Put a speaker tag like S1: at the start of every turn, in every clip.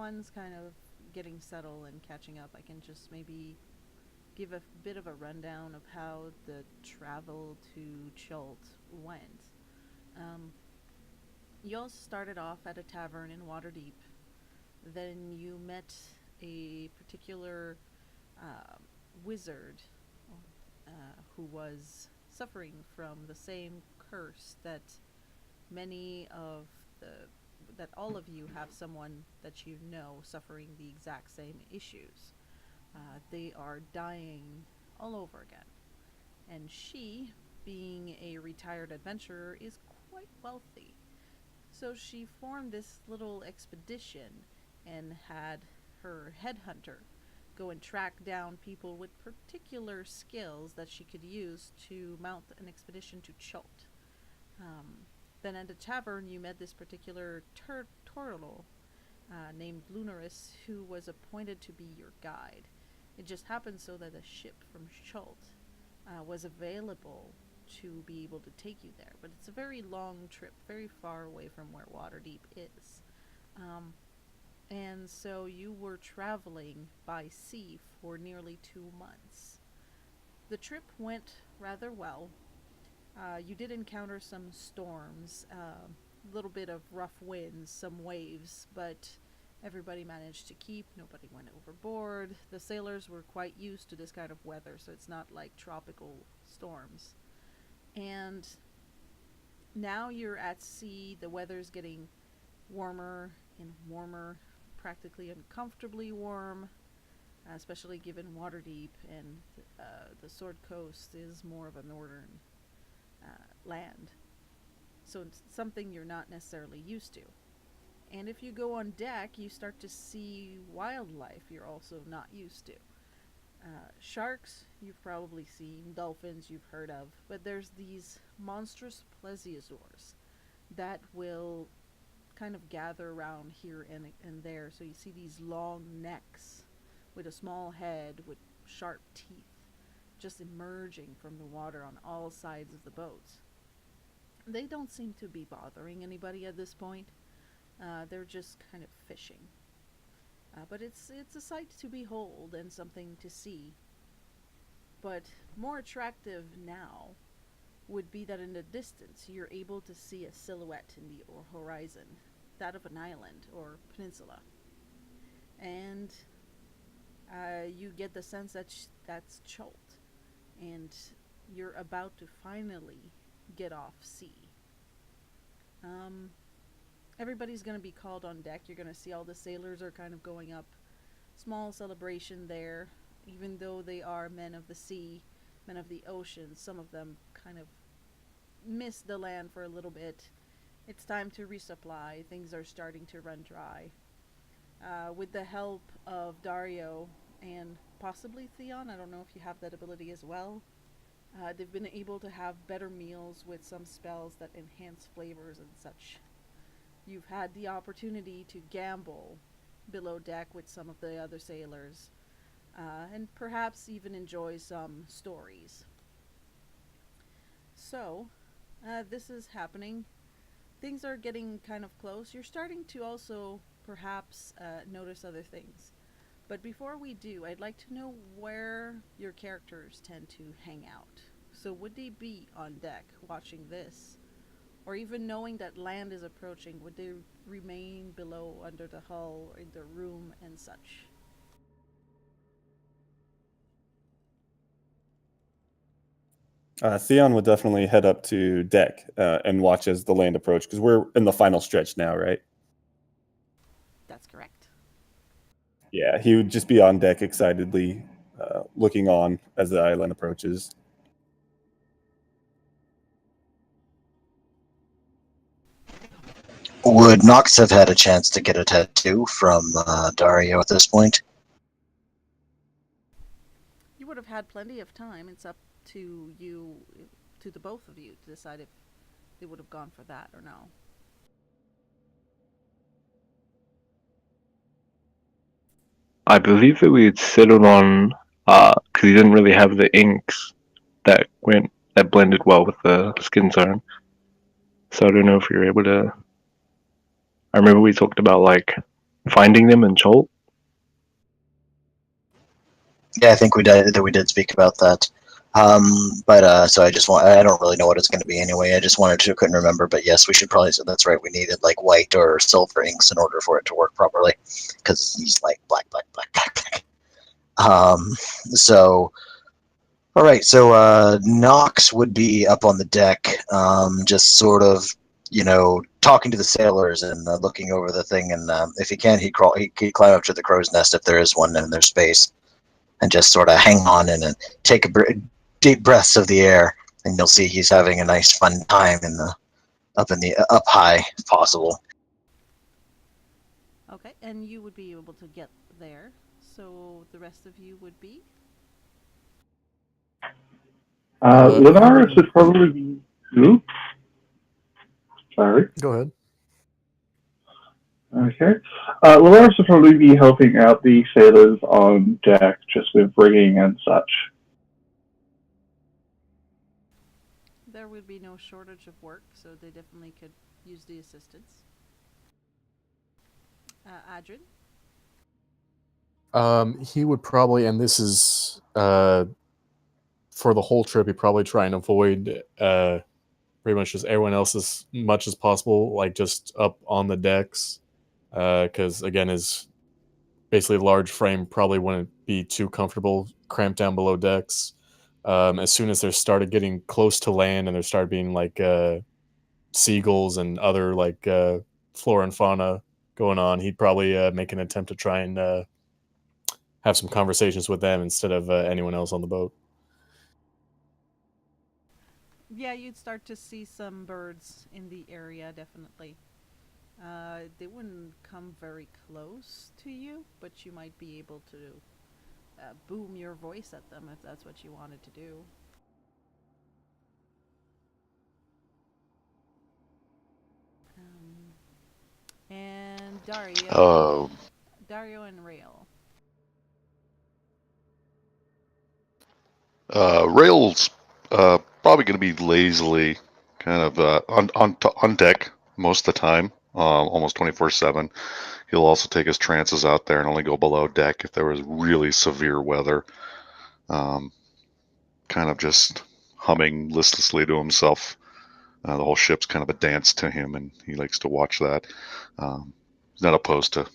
S1: everyone's kind of getting settled and catching up, I can just maybe give a bit of a rundown of how the travel to Chult went. Um, you all started off at a tavern in Waterdeep. Then you met a particular uh, wizard who was suffering from the same curse that many of the that all of you have someone that you know suffering the exact same issues. They are dying all over again. And she, being a retired adventurer, is quite wealthy. So she formed this little expedition and had her headhunter go and track down people with particular skills that she could use to mount an expedition to Chult. Then at the tavern, you met this particular Toril named Lunaris, who was appointed to be your guide. It just happened so that a ship from Chult was available to be able to take you there. But it's a very long trip, very far away from where Waterdeep is. Um, and so you were traveling by sea for nearly 2 months. The trip went rather well. You did encounter some storms, a little bit of rough winds, some waves, but everybody managed to keep. Nobody went overboard. The sailors were quite used to this kind of weather, so it's not like tropical storms. And now you're at sea. The weather's getting warmer and warmer, practically uncomfortably warm, especially given Waterdeep and the Sword Coast is more of a northern land. So it's something you're not necessarily used to. And if you go on deck, you start to see wildlife you're also not used to. Sharks, you've probably seen, dolphins, you've heard of, but there's these monstrous plesiosaurs that will kind of gather around here and there. So you see these long necks with a small head with sharp teeth just emerging from the water on all sides of the boats. They don't seem to be bothering anybody at this point. They're just kind of fishing. But it's a sight to behold and something to see. But more attractive now would be that in the distance you're able to see a silhouette in the horizon, that of an island or peninsula. And you get the sense that that's Chult, and you're about to finally get off sea. Um, Everybody's going to be called on deck. You're going to see all the sailors are kind of going up. Small celebration there, even though they are men of the sea, men of the ocean. Some of them kind of miss the land for a little bit. It's time to resupply. Things are starting to run dry. With the help of Dario and possibly Theon, I don't know if you have that ability as well, they've been able to have better meals with some spells that enhance flavors and such. You've had the opportunity to gamble below deck with some of the other sailors, and perhaps even enjoy some stories. So, this is happening. Things are getting kind of close. You're starting to also perhaps notice other things. But before we do, I'd like to know where your characters tend to hang out. So would they be on deck watching this? Or even knowing that land is approaching, would they remain below under the hull or in the room and such?
S2: Theon would definitely head up to deck and watch as the land approach, because we're in the final stretch now, right?
S1: That's correct.
S2: Yeah, he would just be on deck excitedly, looking on as the island approaches.
S3: Would Nox have had a chance to get a tattoo from Dario at this point?
S1: You would have had plenty of time. It's up to you, to the both of you, to decide if they would have gone for that or no.
S4: I believe that we had settled on, because he didn't really have the inks that blended well with the skin tone. So I don't know if you're able to. I remember we talked about like finding them in Chult?
S3: Yeah, I think we did speak about that. So I don't really know what it's going to be anyway. I just wanted to, couldn't remember. But yes, we should probably. So that's right. We needed like white or silver inks in order for it to work properly, because he's like black, black, black, black, black. So all right. So Knox would be up on the deck, just sort of, talking to the sailors and looking over the thing. And if he can, he'd climb up to the crow's nest if there is one in their space, and just sort of hang on and take deep breaths of the air, and you'll see he's having a nice fun time up high if possible.
S1: Okay, and you would be able to get there. So the rest of you would be?
S4: Linaris would probably be. Oops. Sorry.
S5: Go ahead.
S4: Okay. Linaris would probably be helping out the sailors on deck, just with rigging and such.
S1: There would be no shortage of work, so they definitely could use the assistance. Adrian?
S5: He would probably, and this is for the whole trip, he'd probably try and avoid pretty much just everyone else as much as possible, like just up on the decks, because again, his basically large frame probably wouldn't be too comfortable cramped down below decks. As soon as they started getting close to land and there started being like seagulls and other like flora and fauna going on, he'd probably make an attempt to try and have some conversations with them instead of anyone else on the boat.
S1: Yeah, you'd start to see some birds in the area, definitely. They wouldn't come very close to you, but you might be able to boom your voice at them if that's what you wanted to do. And Dario. Dario and Rail.
S6: Rail's probably going to be lazily kind of on deck most of the time, almost 24/7. He'll also take his trances out there and only go below deck if there was really severe weather. Kind of just humming listlessly to himself. The whole ship's kind of a dance to him, and he likes to watch that. He's not opposed to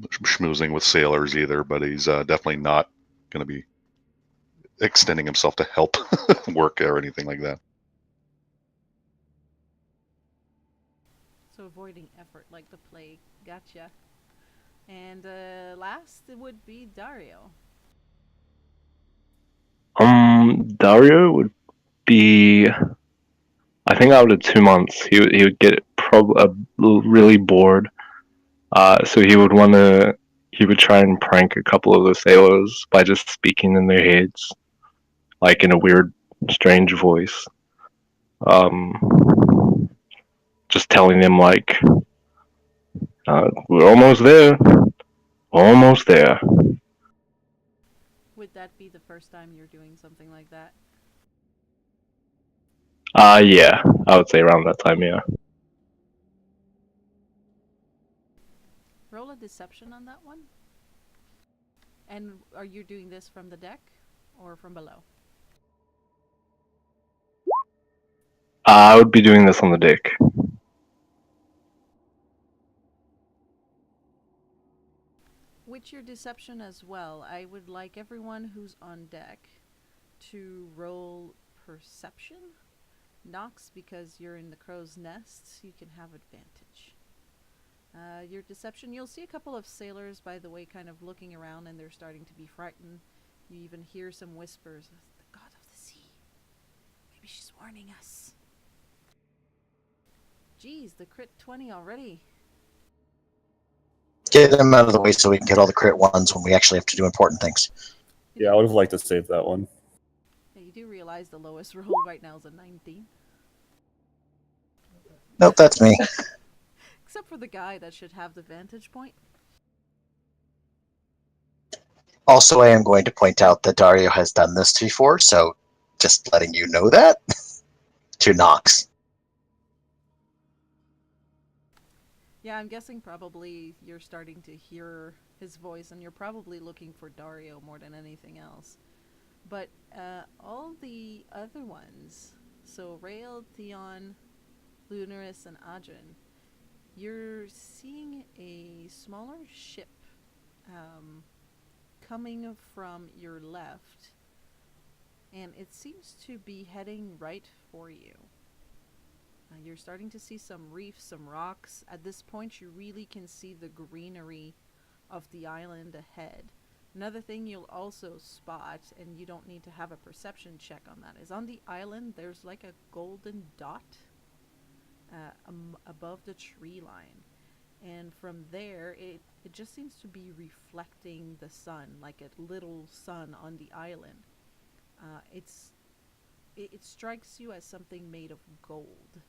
S6: schmoozing with sailors either, but he's definitely not going to be extending himself to help work or anything like that.
S1: So avoiding effort like the plague. Gotcha. And last it would be Dario.
S4: Dario would be, I think after 2 months, he would get really bored. So he would try and prank a couple of the sailors by just speaking in their heads, like in a weird, strange voice. Just telling them like, we're almost there. Almost there.
S1: Would that be the first time you're doing something like that?
S4: Yeah, I would say around that time, yeah.
S1: Roll a deception on that one. And are you doing this from the deck or from below?
S4: I would be doing this on the deck.
S1: With your deception as well, I would like everyone who's on deck to roll perception. Knox, because you're in the crow's nest, you can have advantage. Your deception, you'll see a couple of sailors, by the way, kind of looking around, and they're starting to be frightened. You even hear some whispers, the god of the sea. Maybe she's warning us. Geez, the crit 20 already.
S3: Get them out of the way so we can get all the crit ones when we actually have to do important things.
S2: Yeah, I would have liked to save that one.
S1: Yeah, you do realize the lowest roll right now is a 19.
S3: Nope, that's me.
S1: Except for the guy that should have the vantage point.
S3: Also, I am going to point out that Dario has done this before, so just letting you know that. To Knox.
S1: Yeah, I'm guessing probably you're starting to hear his voice, and you're probably looking for Dario more than anything else. But all the other ones, so Rael, Theon, Lunaris, and Adrian, you're seeing a smaller ship coming from your left, and it seems to be heading right for you. You're starting to see some reefs, some rocks. At this point, you really can see the greenery of the island ahead. Another thing you'll also spot, and you don't need to have a perception check on that, is on the island there's like a golden dot above the tree line. And from there, it just seems to be reflecting the sun, like a little sun on the island. It strikes you as something made of gold.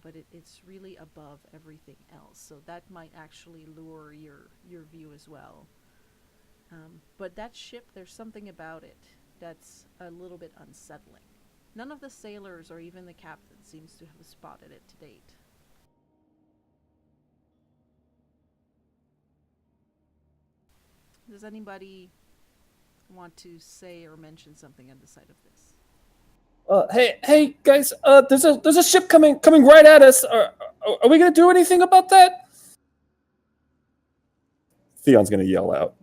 S1: But it's really above everything else, so that might actually lure your view as well. But that ship, there's something about it that's a little bit unsettling. None of the sailors or even the captain seems to have spotted it to date. Does anybody want to say or mention something on the side of this?
S2: Hey, guys! There's a ship coming right at us. Are we gonna do anything about that? Theon's gonna yell out.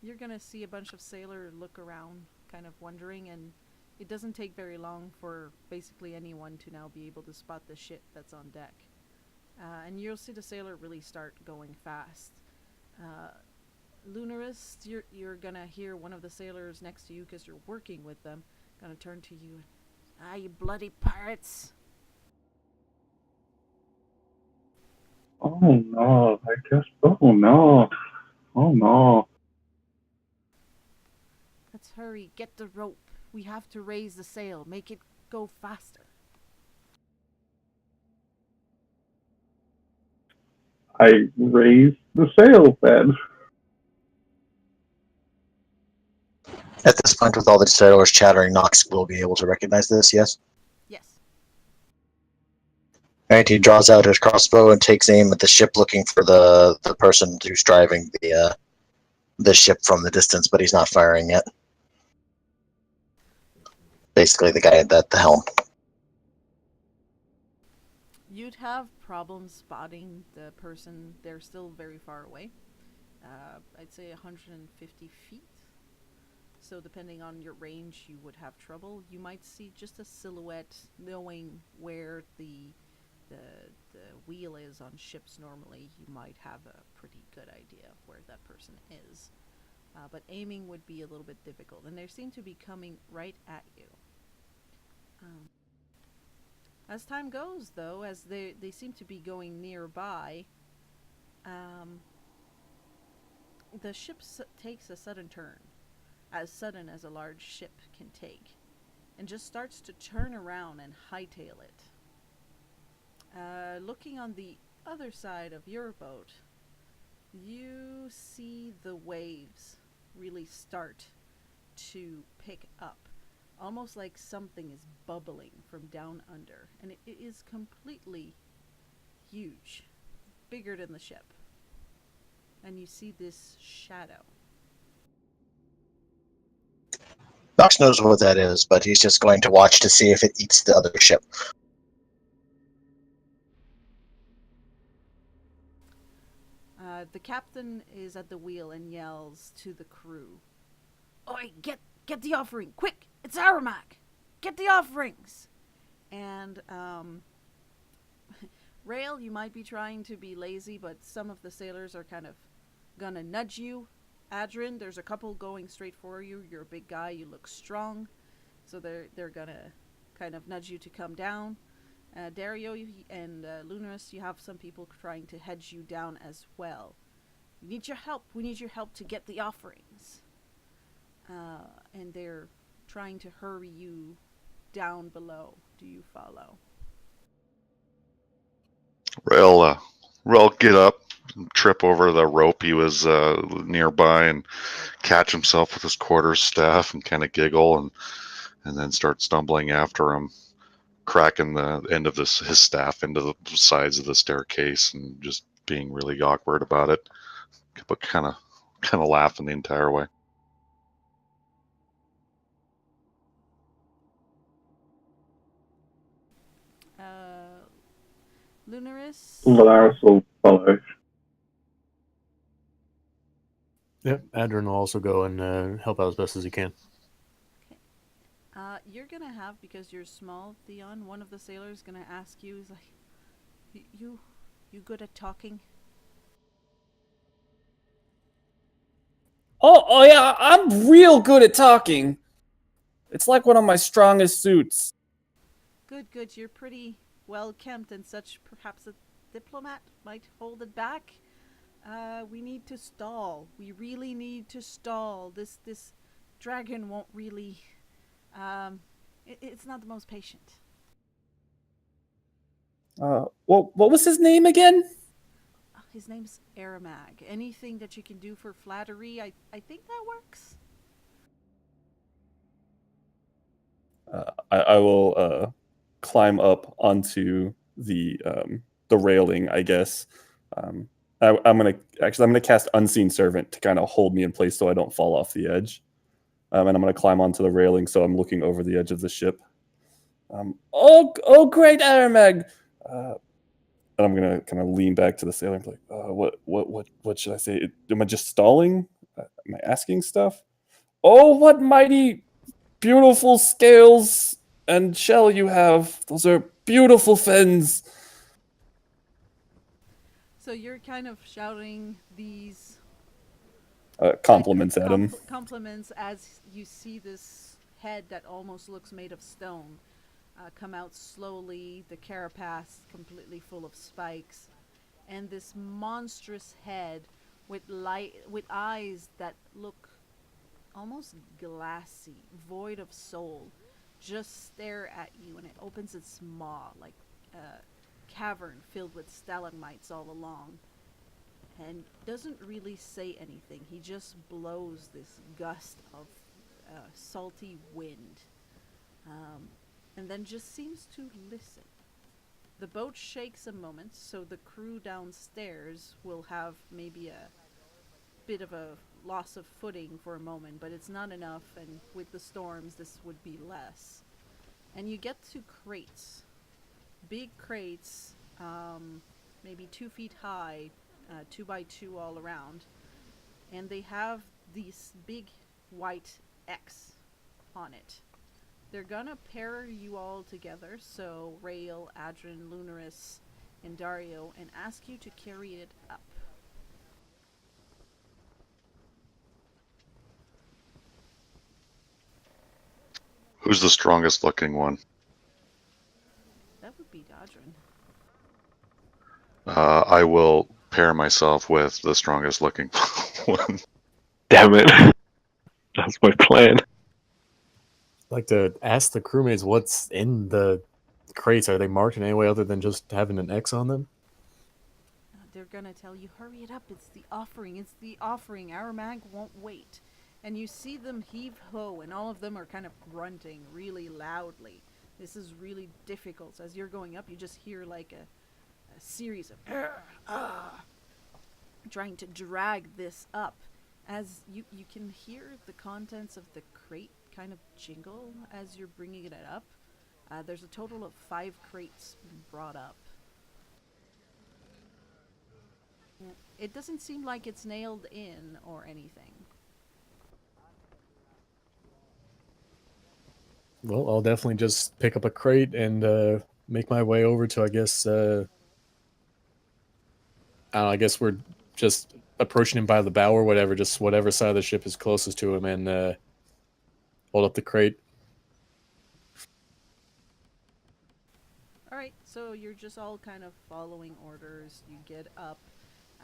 S1: You're gonna see a bunch of sailors look around, kind of wondering, and it doesn't take very long for basically anyone to now be able to spot the ship that's on deck. And you'll see the sailor really start going fast. Lunaris, you're gonna hear one of the sailors next to you, because you're working with them, gonna turn to you and, you bloody pirates!
S4: Oh no, I guess. Oh no. Oh no.
S1: Let's hurry, get the rope. We have to raise the sail, make it go faster.
S4: I raised the sail then.
S3: At this point, with all the sailors chattering, Nox will be able to recognize this, yes?
S1: Yes.
S3: Alright, he draws out his crossbow and takes aim at the ship, looking for the person who's driving the ship from the distance, but he's not firing yet. Basically, the guy at the helm.
S1: You'd have problems spotting the person. They're still very far away. I'd say 150 feet. So depending on your range, you would have trouble. You might see just a silhouette, knowing where the wheel is on ships normally. You might have a pretty good idea of where that person is. But aiming would be a little bit difficult. And they seem to be coming right at you. As time goes, though, as they seem to be going nearby, the ship takes a sudden turn, as sudden as a large ship can take, and just starts to turn around and hightail it. Looking on the other side of your boat, you see the waves really start to pick up. Almost like something is bubbling from down under. And it is completely huge. Bigger than the ship. And you see this shadow.
S3: Nox knows what that is, but he's just going to watch to see if it eats the other ship.
S1: The captain is at the wheel and yells to the crew. Oi, get the offering, quick! It's Aramak! Get the offerings! And, Rael, you might be trying to be lazy, but some of the sailors are kind of gonna nudge you. Adrian, there's a couple going straight for you. You're a big guy, you look strong. So they're gonna kind of nudge you to come down. Dario and Lunaris, you have some people trying to hedge you down as well. We need your help. We need your help to get the offerings. And they're trying to hurry you down below. Do you follow?
S6: Rael get up, trip over the rope he was nearby, and catch himself with his quarterstaff and kind of giggle, and then start stumbling after him. cracking the end of his staff into the sides of the staircase and just being really awkward about it, but kind of laughing the entire way.
S1: Lunaris.
S4: Valaris will follow.
S5: Yep, Adrian will also go and help out as best as he can.
S1: You're gonna have, because you're small, Theon, one of the sailors gonna ask you, is like, you good at talking?
S2: Oh yeah, I'm real good at talking. It's like one of my strongest suits.
S1: Good, you're pretty well kempt and such. Perhaps a diplomat might hold it back. We need to stall. We really need to stall. This dragon won't really, it's not the most patient.
S2: Well, what was his name again?
S1: His name's Aramag. Anything that you can do for flattery, I think that works.
S2: I will climb up onto the railing, I guess. I'm gonna cast Unseen Servant to kind of hold me in place so I don't fall off the edge. And I'm gonna climb onto the railing so I'm looking over the edge of the ship. Oh, great, Aramag! And I'm gonna kind of lean back to the sailor and be like, what should I say? Am I just stalling? Am I asking stuff? Oh, what mighty, beautiful scales and shell you have. Those are beautiful fins.
S1: So you're kind of shouting these
S2: Compliments at him.
S1: compliments as you see this head that almost looks made of stone come out slowly, the carapace completely full of spikes, and this monstrous head with eyes that look almost glassy, void of soul, just stare at you, and it opens its maw like a cavern filled with stalagmites all along, and doesn't really say anything. He just blows this gust of salty wind, and then just seems to listen. The boat shakes a moment, so the crew downstairs will have maybe a bit of a loss of footing for a moment, but it's not enough, and with the storms this would be less. And you get to crates. Big crates, maybe 2 feet high, 2 by 2 all around, and they have these big white X on it. They're gonna pair you all together, so Rail, Adrian, Lunaris, and Dario, and ask you to carry it up.
S6: Who's the strongest looking one?
S1: That would be Adrian.
S6: I will pair myself with the strongest looking one.
S4: Damn it. That's my plan.
S5: I'd like to ask the crewmates what's in the crates. Are they marked in any way other than just having an X on them?
S1: They're gonna tell you, hurry it up, it's the offering, Aramag won't wait. And you see them heave ho, and all of them are kind of grunting really loudly. This is really difficult. As you're going up, you just hear like a series of trying to drag this up. As you can hear the contents of the crate kind of jingle as you're bringing it up. There's a total of 5 crates being brought up. It doesn't seem like it's nailed in or anything.
S5: Well, I'll definitely just pick up a crate and make my way over to, I guess, I guess we're just approaching him by the bow or whatever, just whatever side of the ship is closest to him, and hold up the crate.
S1: Alright, so you're just all kind of following orders. You get up.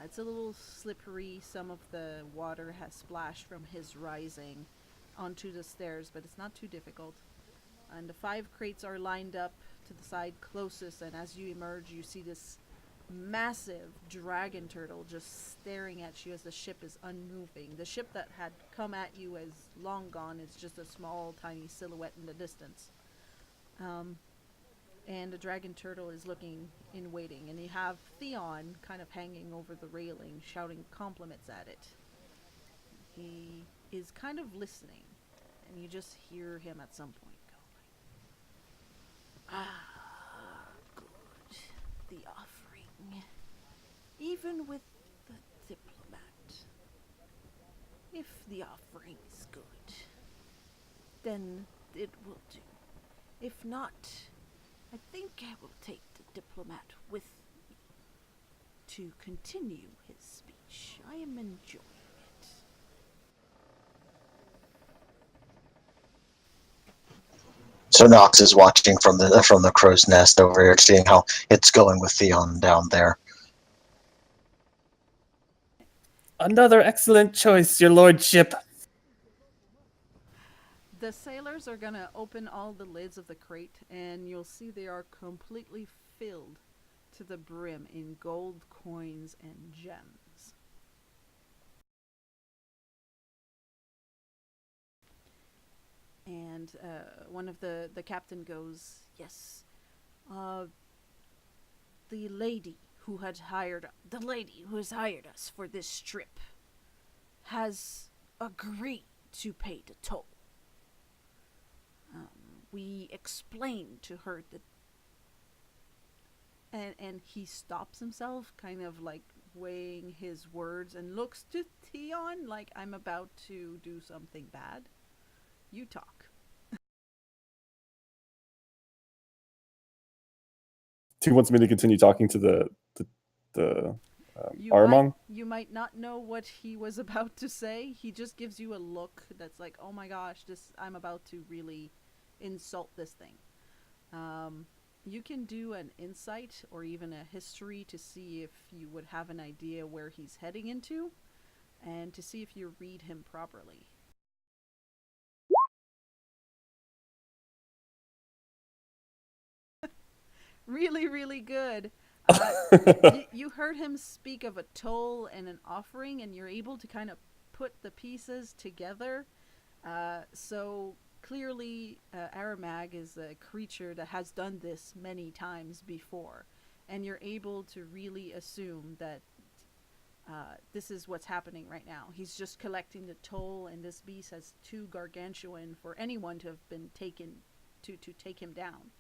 S1: It's a little slippery. Some of the water has splashed from his rising onto the stairs, but it's not too difficult. And the 5 crates are lined up to the side closest, and as you emerge, you see this massive dragon turtle just staring at you as the ship is unmoving. The ship that had come at you is long gone. It's just a small, tiny silhouette in the distance. and the dragon turtle is looking in waiting, and you have Theon kind of hanging over the railing, shouting compliments at it. He is kind of listening, and you just hear him at some point go like, "Ah, good. The offering. Even with the diplomat. If the offering is good, then it will do. If not, I think I will take the diplomat with me to continue his speech. I am enjoying it."
S3: So Nox is watching from the crow's nest over here, seeing how it's going with Theon down there.
S2: Another excellent choice, your lordship.
S1: The sailors are gonna open all the lids of the crate, and you'll see they are completely filled to the brim in gold coins and gems. And one of the captain goes, "Yes, the lady who has hired us for this trip has agreed to pay the toll. We explained to her that," and he stops himself, kind of like weighing his words, and looks to Theon like, "I'm about to do something bad. You talk."
S2: He wants me to continue talking to the Armong.
S1: You might not know what he was about to say. He just gives you a look that's like, "Oh my gosh, I'm about to really insult this thing." You can do an insight or even a history to see if you would have an idea where he's heading into, and to see if you read him properly. Really, really good. You heard him speak of a toll and an offering, and you're able to kind of put the pieces together. So clearly, Aramag is a creature that has done this many times before, and you're able to really assume that this is what's happening right now. He's just collecting the toll, and this beast has too gargantuan for anyone to have been taken to take him down.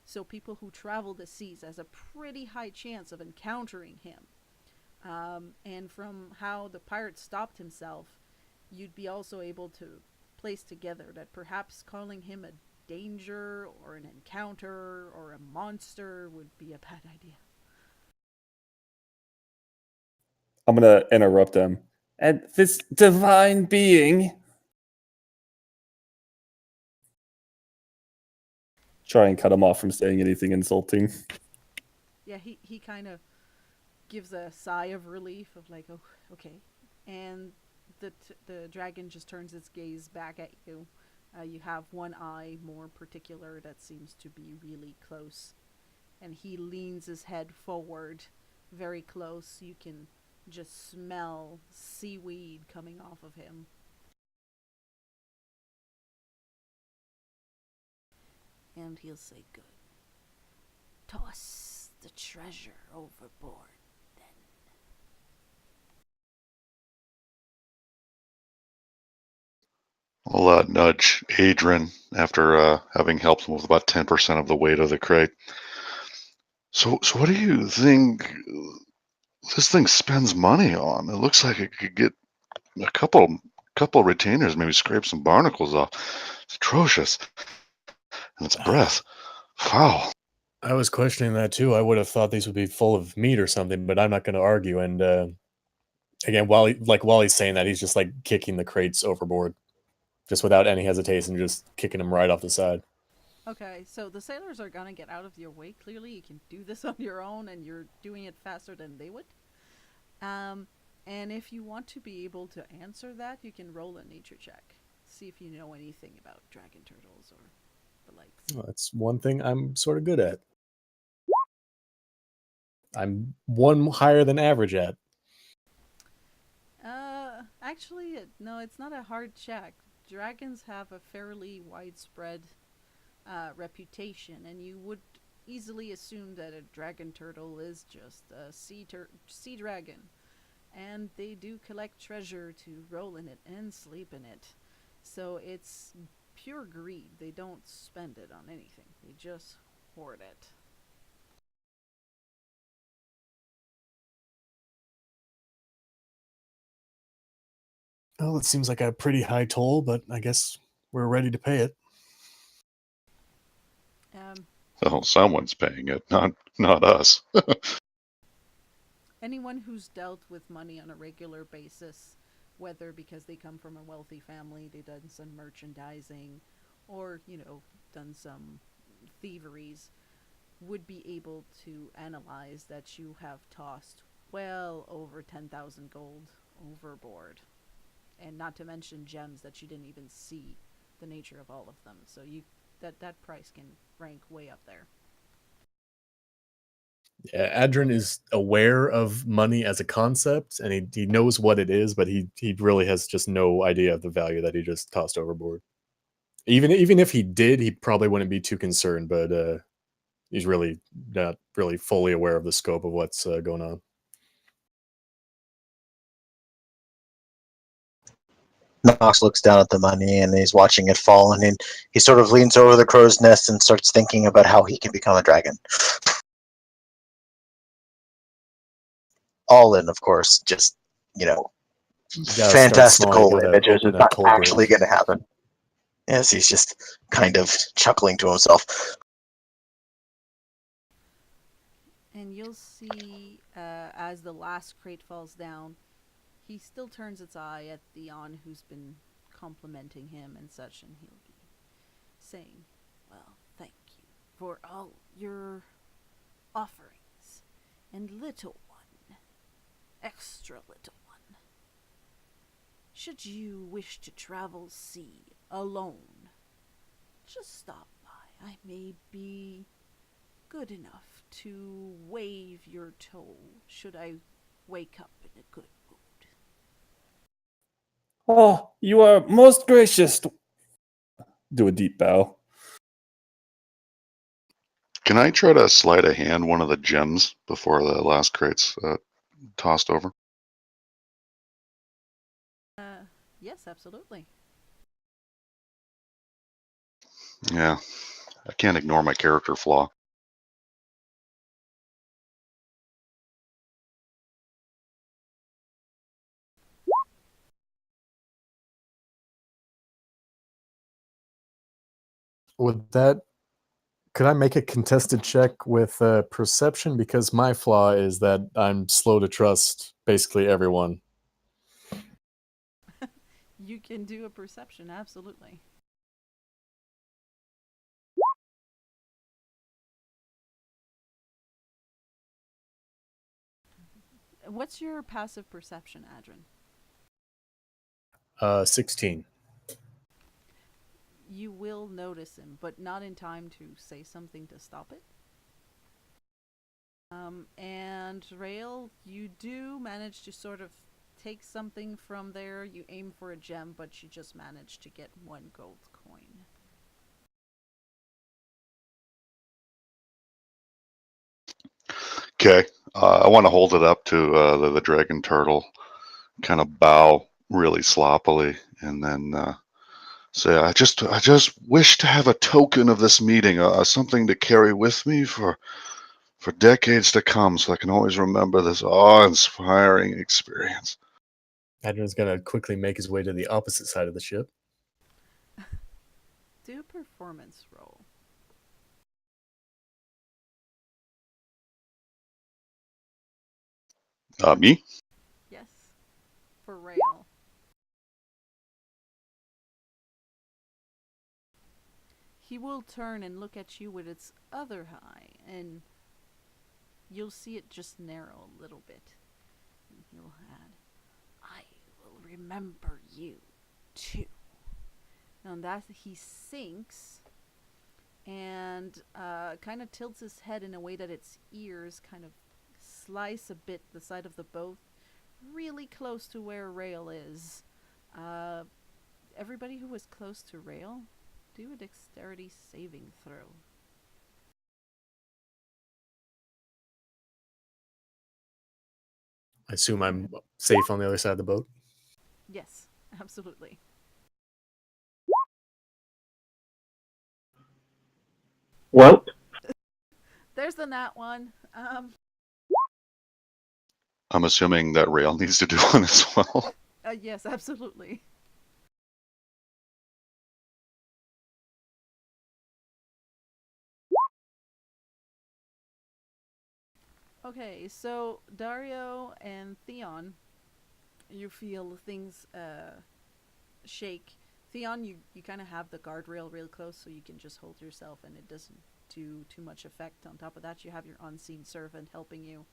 S1: So people who travel the seas has a pretty high chance of encountering him. And from how the pirate stopped himself, you'd be also able to place together that perhaps calling him a danger or an encounter or a monster would be a bad idea.
S2: I'm gonna interrupt them. And this divine being. Try and cut him off from saying anything insulting.
S1: Yeah, he kind of gives a sigh of relief of like, "Oh, okay." And the dragon just turns its gaze back at you. You have one eye more particular that seems to be really close, and he leans his head forward very close. You can just smell seaweed coming off of him. And he'll say, "Good. Toss the treasure overboard, then."
S6: I'll nudge Adrian after having helped him with about 10% of the weight of the crate. So what do you think this thing spends money on? It looks like it could get a couple retainers, maybe scrape some barnacles off. It's atrocious. And its breath, foul.
S5: I was questioning that too. I would have thought these would be full of meat or something, but I'm not going to argue. And again, while he's saying that, he's just like kicking the crates overboard, just without any hesitation, just kicking them right off the side.
S1: Okay, so the sailors are gonna get out of your way. Clearly, you can do this on your own, and you're doing it faster than they would. Um, and if you want to be able to answer that, you can roll a nature check. See if you know anything about dragon turtles or the likes.
S5: Well, that's one thing I'm sort of good at. I'm one higher than average at.
S1: Actually, no, it's not a hard check. Dragons have a fairly widespread reputation, and you would easily assume that a dragon turtle is just a sea dragon, and they do collect treasure to roll in it and sleep in it. So it's pure greed. They don't spend it on anything. They just hoard it.
S5: Well, it seems like a pretty high toll, but I guess we're ready to pay it.
S1: Um,
S6: So someone's paying it, not us.
S1: Anyone who's dealt with money on a regular basis, whether because they come from a wealthy family, they've done some merchandising, or, done some thieveries, would be able to analyze that you have tossed well over 10,000 gold overboard. And not to mention gems that you didn't even see the nature of all of them. So that price can rank way up there.
S5: Yeah, Adrin is aware of money as a concept, and he knows what it is, but he really has just no idea of the value that he just tossed overboard. Even if he did, he probably wouldn't be too concerned. But he's really not really fully aware of the scope of what's going on.
S3: Knox looks down at the money and he's watching it fall, and he sort of leans over the crow's nest and starts thinking about how he can become a dragon. All in, of course, just,
S5: You gotta start small. You
S3: fantastical
S5: gotta
S3: images.
S5: open
S3: It's
S5: that
S3: not
S5: cold
S3: actually
S5: break.
S3: going to happen. Yes, he's just kind of chuckling to himself.
S1: And you'll see as the last crate falls down, he still turns its eye at Theon, who's been complimenting him and such, and he'll be saying, "Well, thank you for all your offerings. And little one, extra little one, should you wish to travel sea alone, just stop by. I may be good enough to waive your toll should I wake up in a good mood."
S2: Oh, you are most gracious. Do a deep bow.
S6: Can I try to sleight of hand one of the gems before the last crate's tossed over?
S1: Yes, absolutely.
S6: Yeah, I can't ignore my character flaw.
S5: Would that could I make a contested check with perception? Because my flaw is that I'm slow to trust basically everyone.
S1: You can do a perception, absolutely. What's your passive perception, Adrin?
S5: 16.
S1: You will notice him, but not in time to say something to stop it. And Rail, you do manage to sort of take something from there. You aim for a gem, but you just manage to get 1 gold coin.
S6: Okay, I want to hold it up to the dragon turtle, kind of bow really sloppily, and then say, I just wish to have a token of this meeting, something to carry with me for decades to come, so I can always remember this awe-inspiring experience."
S5: Adrian's gonna quickly make his way to the opposite side of the ship.
S1: Do a performance roll.
S6: Me?
S1: Yes, for Rail. He will turn and look at you with its other eye, and you'll see it just narrow a little bit. And he'll add, "I will remember you, too." Now that he sinks and kind of tilts his head in a way that its ears kind of slice a bit the side of the boat, really close to where Rail is. Everybody who was close to Rail, do a dexterity saving throw.
S5: I assume I'm safe on the other side of the boat.
S1: Yes, absolutely.
S7: Well,
S1: There's the nat one.
S6: I'm assuming that Rail needs to do one as well.
S1: Yes, absolutely. Okay, so Dario and Theon, you feel things shake. Theon, you kind of have the guardrail real close, so you can just hold yourself, and it doesn't do too much effect. On top of that, you have your unseen servant helping you.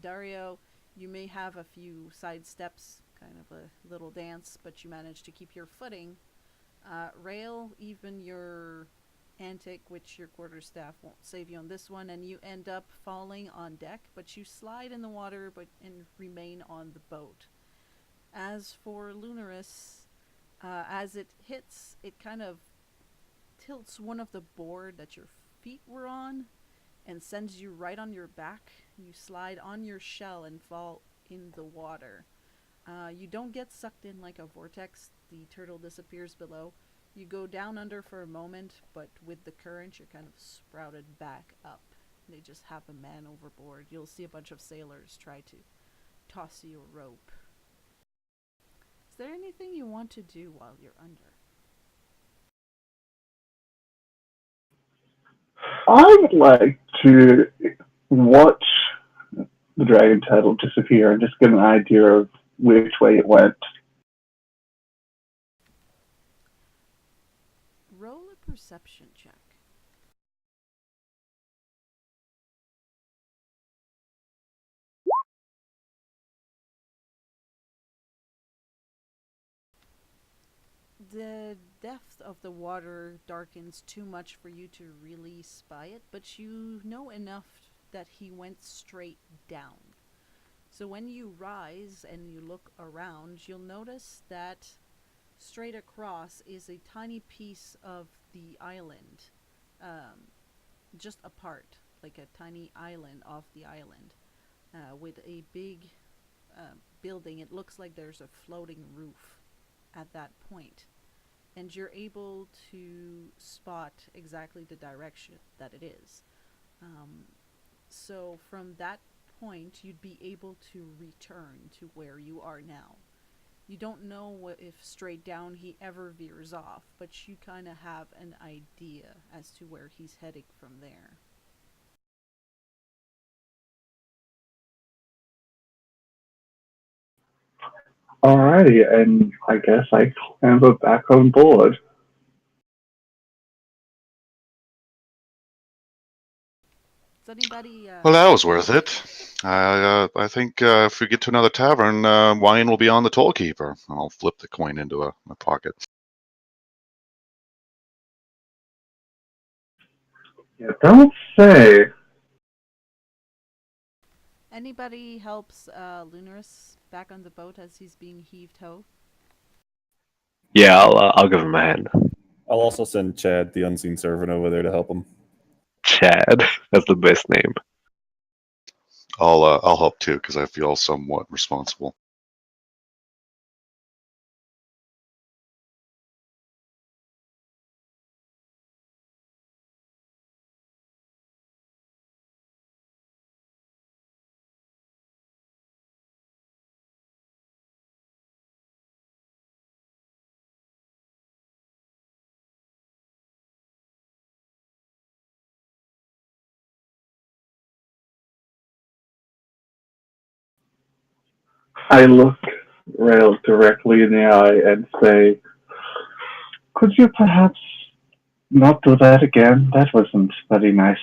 S1: Dario, you may have a few side steps, kind of a little dance, but you manage to keep your footing. Rail, even your antic, which your quarterstaff won't save you on this one, and you end up falling on deck, but you slide in the water and remain on the boat. As for Lunaris, as it hits, it kind of tilts one of the board that your feet were on and sends you right on your back. You slide on your shell and fall in the water. You don't get sucked in like a vortex. The turtle disappears below. You go down under for a moment, but with the current, you're kind of sprouted back up. They just have a man overboard. You'll see a bunch of sailors try to toss you a rope. Is there anything you want to do while you're under?
S7: I would like to watch the dragon turtle disappear and just get an idea of which way it went.
S1: Roll a perception check. The depth of the water darkens too much for you to really spy it, but you know enough that he went straight down. So when you rise and you look around, you'll notice that straight across is a tiny piece of the island, just apart, like a tiny island off the island, with a big building. It looks like there's a floating roof at that point. And you're able to spot exactly the direction that it is. So from that point, you'd be able to return to where you are now. You don't know if straight down he ever veers off, but you kind of have an idea as to where he's heading from there.
S7: Alrighty, and I guess I clamber back on board.
S1: Does anybody...
S6: Well, that was worth it. I think if we get to another tavern, wine will be on the tollkeeper. I'll flip the coin into my pocket.
S7: You don't say.
S1: Anybody helps Lunaris back on the boat as he's being heaved ho?
S4: Yeah, I'll give him a hand.
S2: I'll also send Chad, the unseen servant, over there to help him.
S4: Chad, that's the best name.
S6: I'll help too because I feel somewhat responsible.
S7: I look Rail directly in the eye and say, could you perhaps not do that again? That wasn't very nice.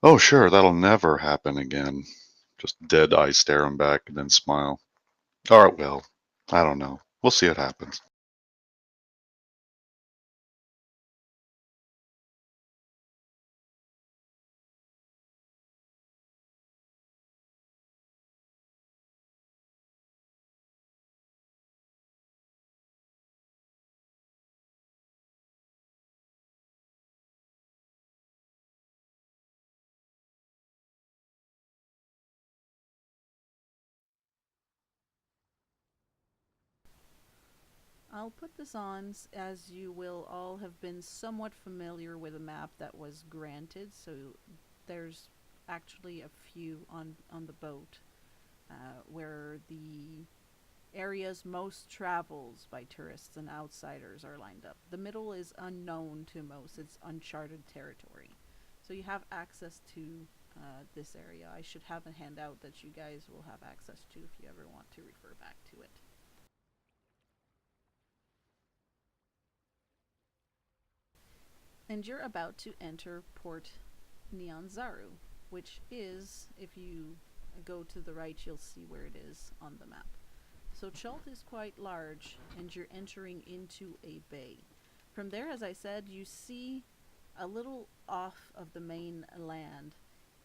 S6: Oh, sure, that'll never happen again. Just dead eye stare him back and then smile. All right, well, I don't know. We'll see what happens.
S1: I'll put this on as you will all have been somewhat familiar with a map that was granted. So there's actually a few on the boat where the areas most traveled by tourists and outsiders are lined up. The middle is unknown to most. It's uncharted territory. So you have access to this area. I should have a handout that you guys will have access to if you ever want to refer back to it. And you're about to enter Port Nyanzaru, which is, if you go to the right, you'll see where it is on the map. So Chult is quite large, and you're entering into a bay. From there, as I said, you see a little off of the main land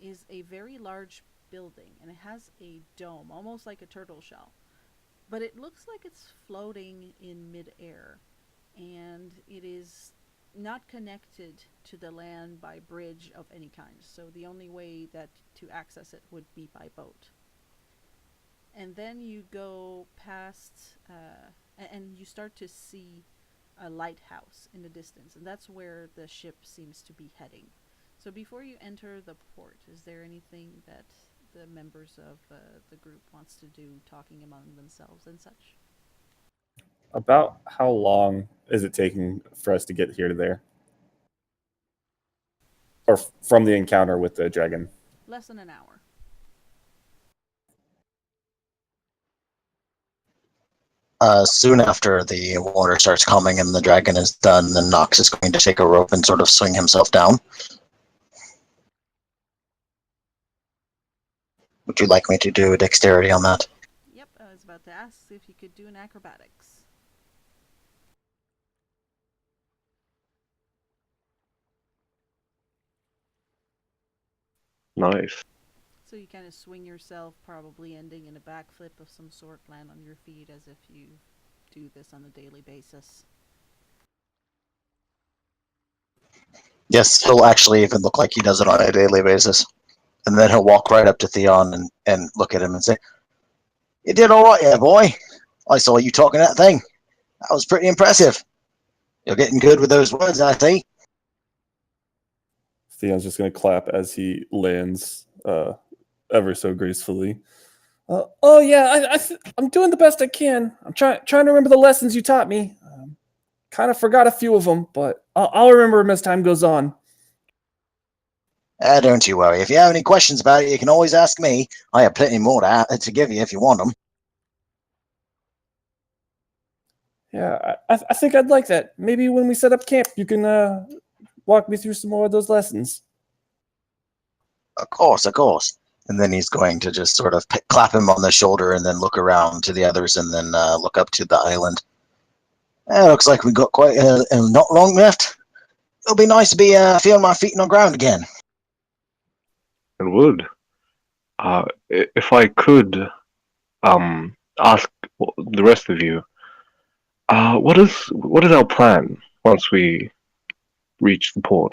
S1: is a very large building, and it has a dome, almost like a turtle shell. But it looks like it's floating in midair, and it is not connected to the land by bridge of any kind. So the only way that to access it would be by boat. And then you go past, and you start to see a lighthouse in the distance, and that's where the ship seems to be heading. So before you enter the port, is there anything that the members of the group wants to do, talking among themselves and such?
S2: About how long is it taking for us to get here to there? Or from the encounter with the dragon?
S1: Less than an hour.
S3: Soon after the water starts calming and the dragon is done, then Nox is going to take a rope and sort of swing himself down. Would you like me to do a dexterity on that?
S1: Yep, I was about to ask if you could do an acrobatics.
S4: Nice.
S1: So you kind of swing yourself, probably ending in a backflip of some sort, land on your feet as if you do this on a daily basis.
S3: Yes, he'll actually even look like he does it on a daily basis. And then he'll walk right up to Theon and look at him and say, "You did all right, yeah, boy. I saw you talking that thing. That was pretty impressive. You're getting good with those words, I see."
S2: Theon's just going to clap as he lands ever so gracefully. Oh yeah, I'm doing the best I can. I'm trying to remember the lessons you taught me. Kind of forgot a few of them, but I'll remember them as time goes on.
S3: Don't you worry. If you have any questions about it, you can always ask me. I have plenty more to give you if you want them.
S2: Yeah, I think I'd like that. Maybe when we set up camp, you can walk me through some more of those lessons.
S3: Of course, of course. And then he's going to just sort of clap him on the shoulder and then look around to the others and then look up to the island. Looks like we've got quite not long left. It'll be nice to be feeling my feet on the ground again.
S4: And would. If I could ask the rest of you, what is our plan once we reach the port?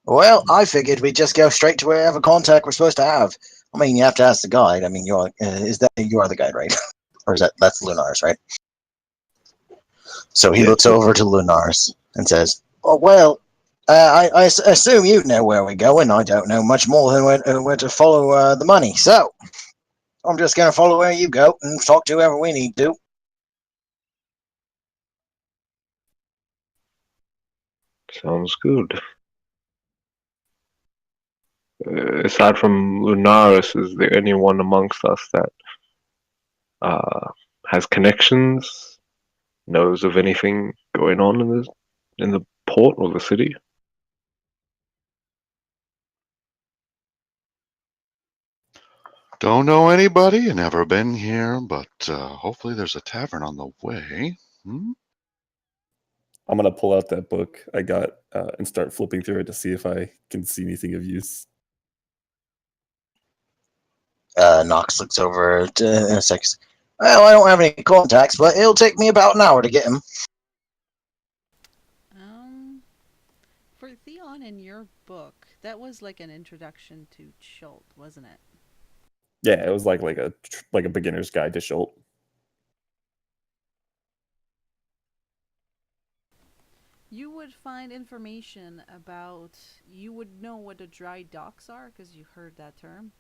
S3: Well, I figured we'd just go straight to wherever contact we're supposed to have. I mean, you have to ask the guide. I mean, you are the guide, right? Or is that's Lunars, right? So he
S6: Yeah.
S3: looks over to Lunars and says, "Oh well, I assume you know where we're going. I don't know much more than where to follow the money. So I'm just going to follow where you go and talk to whoever we need to."
S4: Sounds good. Aside from Lunaris, is there anyone amongst us that has connections, knows of anything going on in the port or the city?
S6: Don't know anybody, never been here, but hopefully there's a tavern on the way. Hmm?
S2: I'm going to pull out that book I got and start flipping through it to see if I can see anything of use.
S3: Knox looks over to Sex. "Well, I don't have any contacts, but it'll take me about an hour to get them."
S1: For Theon in your book, that was like an introduction to Chult, wasn't it?
S2: Yeah, it was like a beginner's guide to Chult.
S1: You would find information about. You would know what the dry docks are because you heard that term.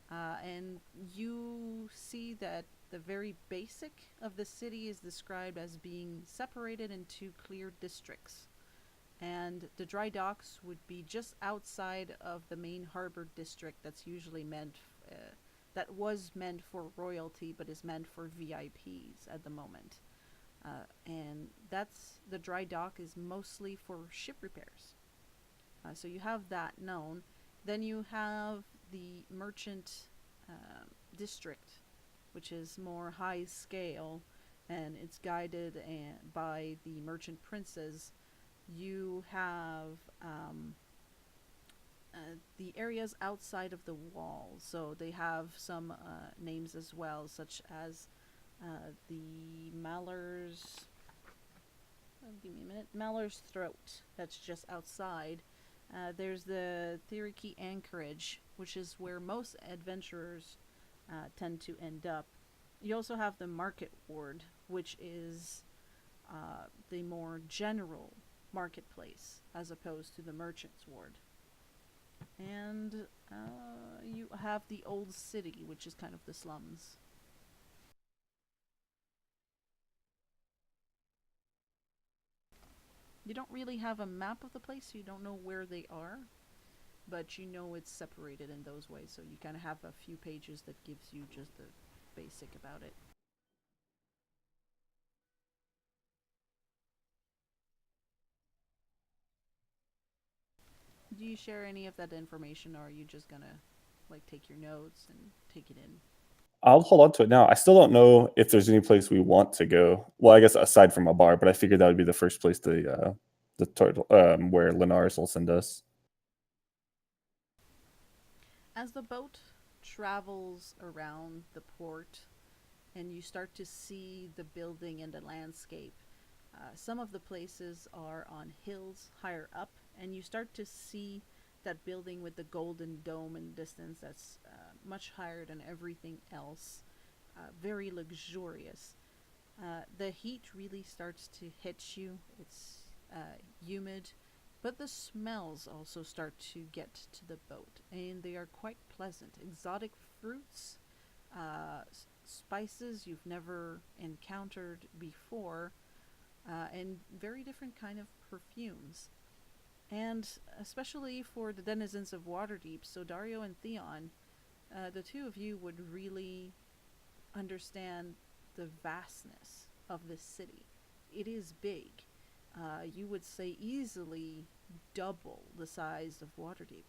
S1: And you see that the very basic of the city is described as being separated into clear districts. And the dry docks would be just outside of the main harbor district that's usually that was meant for royalty but is meant for VIPs at the moment. And that's the dry dock is mostly for ship repairs. So you have that known. Then you have the merchant district, which is more high scale, and it's guided by the merchant princes. You have the areas outside of the wall, so they have some names as well, such as the Maller's. Give me a minute. Maller's Throat. That's just outside. There's the Thiriki Anchorage, which is where most adventurers tend to end up. You also have the Market Ward, which is the more general marketplace as opposed to the Merchant's Ward. And you have the Old City, which is kind of the slums. You don't really have a map of the place, so you don't know where they are, but you know it's separated in those ways, so you kind of have a few pages that gives you just the basic about it. Do you share any of that information, or are you just gonna like take your notes and take it in?
S2: I'll hold on to it now. I still don't know if there's any place we want to go. Well, I guess aside from a bar, but I figured that would be the first place the turtle where Linares will send us.
S1: As the boat travels around the port and you start to see the building and the landscape, some of the places are on hills higher up, and you start to see that building with the golden dome in the distance that's much higher than everything else. Very luxurious. The heat really starts to hit you. It's humid, but the smells also start to get to the boat, and they are quite pleasant. Exotic fruits, spices you've never encountered before, and very different kind of perfumes. And especially for the denizens of Waterdeep, so Dario and Theon, the two of you would really understand the vastness of this city. It is big. You would say easily double the size of Waterdeep.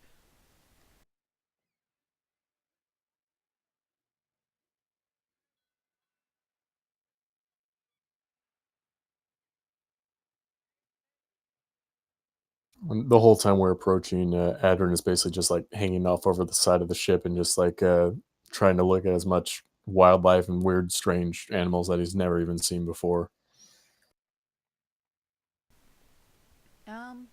S5: The whole time we're approaching, Adrin is basically just like hanging off over the side of the ship and just like trying to look at as much wildlife and weird, strange animals that he's never even seen before.
S1: Um,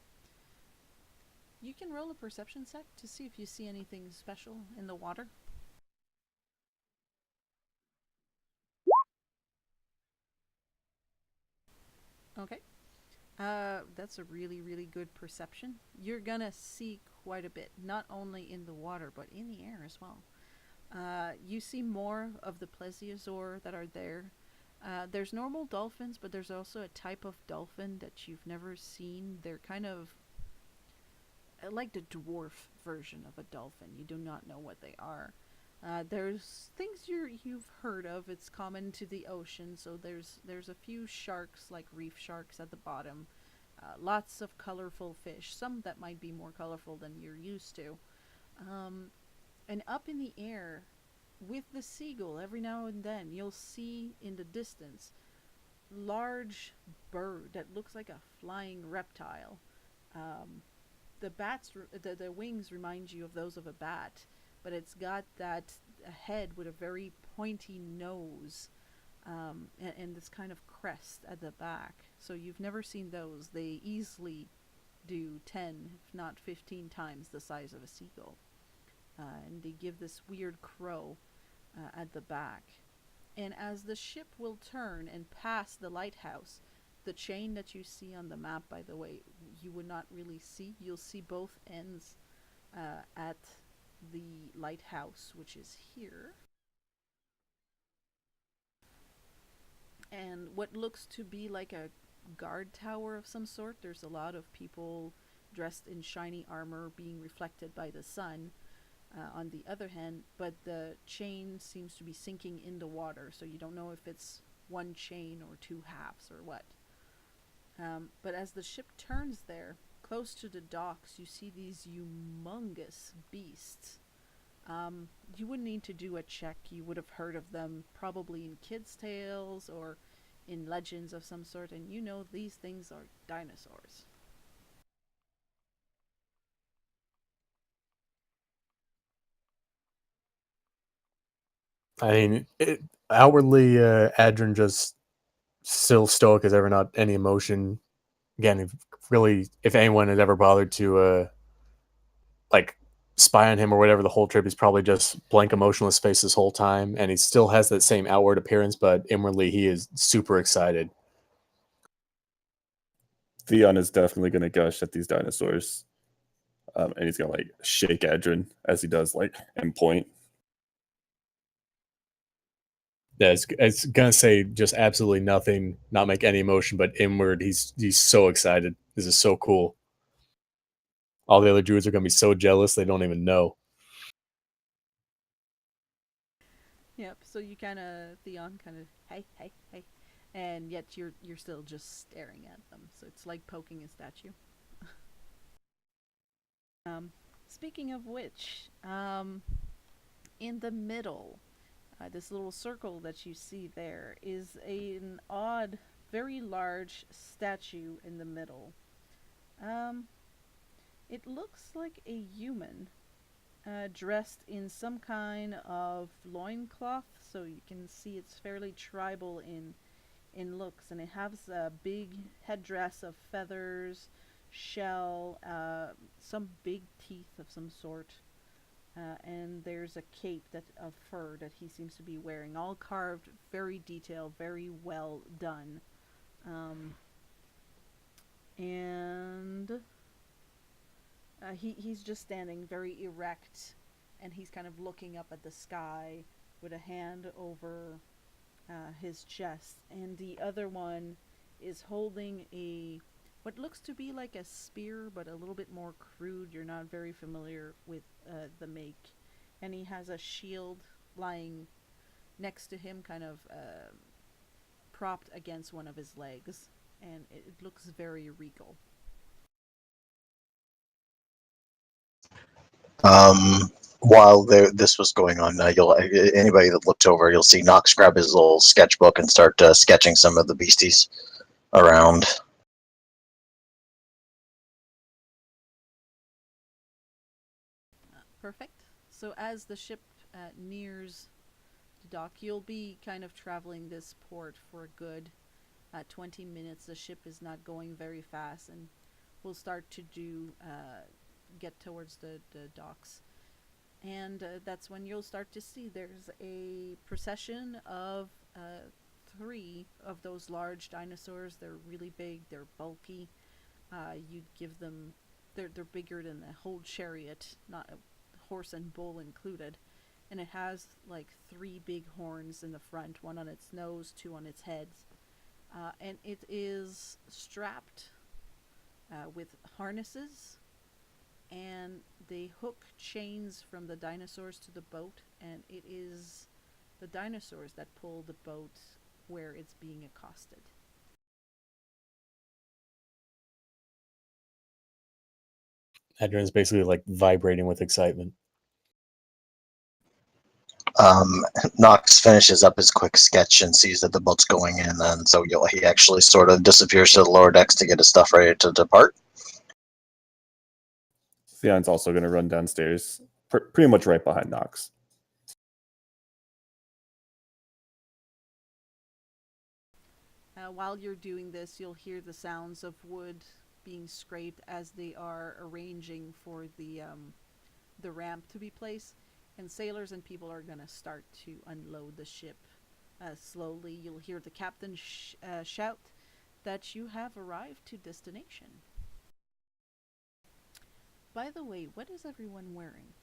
S1: you can roll a perception check to see if you see anything special in the water. Okay. That's a really, really good perception. You're gonna see quite a bit, not only in the water, but in the air as well. You see more of the plesiosaur that are there. There's normal dolphins, but there's also a type of dolphin that you've never seen. They're kind of like the dwarf version of a dolphin. You do not know what they are. There's things you've heard of. It's common to the ocean, so there's a few sharks like reef sharks at the bottom. Lots of colorful fish, some that might be more colorful than you're used to. And up in the air, with the seagull, every now and then you'll see in the distance large bird that looks like a flying reptile. Um, the wings remind you of those of a bat, but it's got that head with a very pointy nose, and this kind of crest at the back. So you've never seen those. They easily do 10, if not 15 times the size of a seagull. And they give this weird crow. at the back. And as the ship will turn and pass the lighthouse, the chain that you see on the map, by the way, you would not really see. You'll see both ends at the lighthouse, which is here. And what looks to be like a guard tower of some sort. There's a lot of people dressed in shiny armor being reflected by the sun on the other hand, but the chain seems to be sinking in the water, so you don't know if it's one chain or two halves or what. But as the ship turns there, close to the docks, you see these humongous beasts. You wouldn't need to do a check. You would have heard of them probably in kids' tales or in legends of some sort, and you know these things are dinosaurs.
S5: I mean, outwardly, Adrian just still stoic as ever, not any emotion. Again, if anyone has ever bothered to like spy on him or whatever the whole trip, he's probably just blank emotionless face this whole time, and he still has that same outward appearance, but inwardly he is super excited.
S2: Theon is definitely going to gush at these dinosaurs, and he's going to like shake Adrian as he does, like, and point.
S5: Yeah, it's gonna say just absolutely nothing, not make any emotion, but inward, he's so excited. This is so cool. All the other druids are gonna be so jealous they don't even know.
S1: Yep. So you kind of Theon kind of hey hey hey, and yet you're still just staring at them. So it's like poking a statue. Um, Speaking of which, in the middle, this little circle that you see there is an odd, very large statue in the middle. Um, it looks like a human dressed in some kind of loincloth, so you can see it's fairly tribal in looks, and it has a big headdress of feathers, shell, some big teeth of some sort, and there's a cape of fur that he seems to be wearing, all carved, very detailed, very well done. Um, and he's just standing very erect, and he's kind of looking up at the sky with a hand over his chest, and the other one is holding a what looks to be like a spear, but a little bit more crude. You're not very familiar with the make, and he has a shield lying next to him, kind of propped against one of his legs, and it looks very regal.
S3: While this was going on, anybody that looked over, you'll see Knox grab his little sketchbook and start sketching some of the beasties around.
S1: Perfect. So as the ship nears the dock, you'll be kind of traveling this port for a good 20 minutes. The ship is not going very fast, and we'll start to get towards the docks. And that's when you'll start to see there's a procession of 3 of those large dinosaurs. They're really big, they're bulky. You'd give them, they're bigger than the whole chariot, not a horse and bull included. And it has like 3 big horns in the front, one on its nose, 2 on its heads. And it is strapped with harnesses, and they hook chains from the dinosaurs to the boat, and it is the dinosaurs that pull the boat where it's being accosted.
S5: Adrian's basically like vibrating with excitement.
S3: Knox finishes up his quick sketch and sees that the boat's going in, and so he actually sort of disappears to the lower decks to get his stuff ready to depart.
S2: Theon's also going to run downstairs, pretty much right behind Knox.
S1: While you're doing this, you'll hear the sounds of wood being scraped as they are arranging for the ramp to be placed. and sailors and people are gonna start to unload the ship slowly. You'll hear the captain shout that you have arrived to destination. By the way, what is everyone wearing?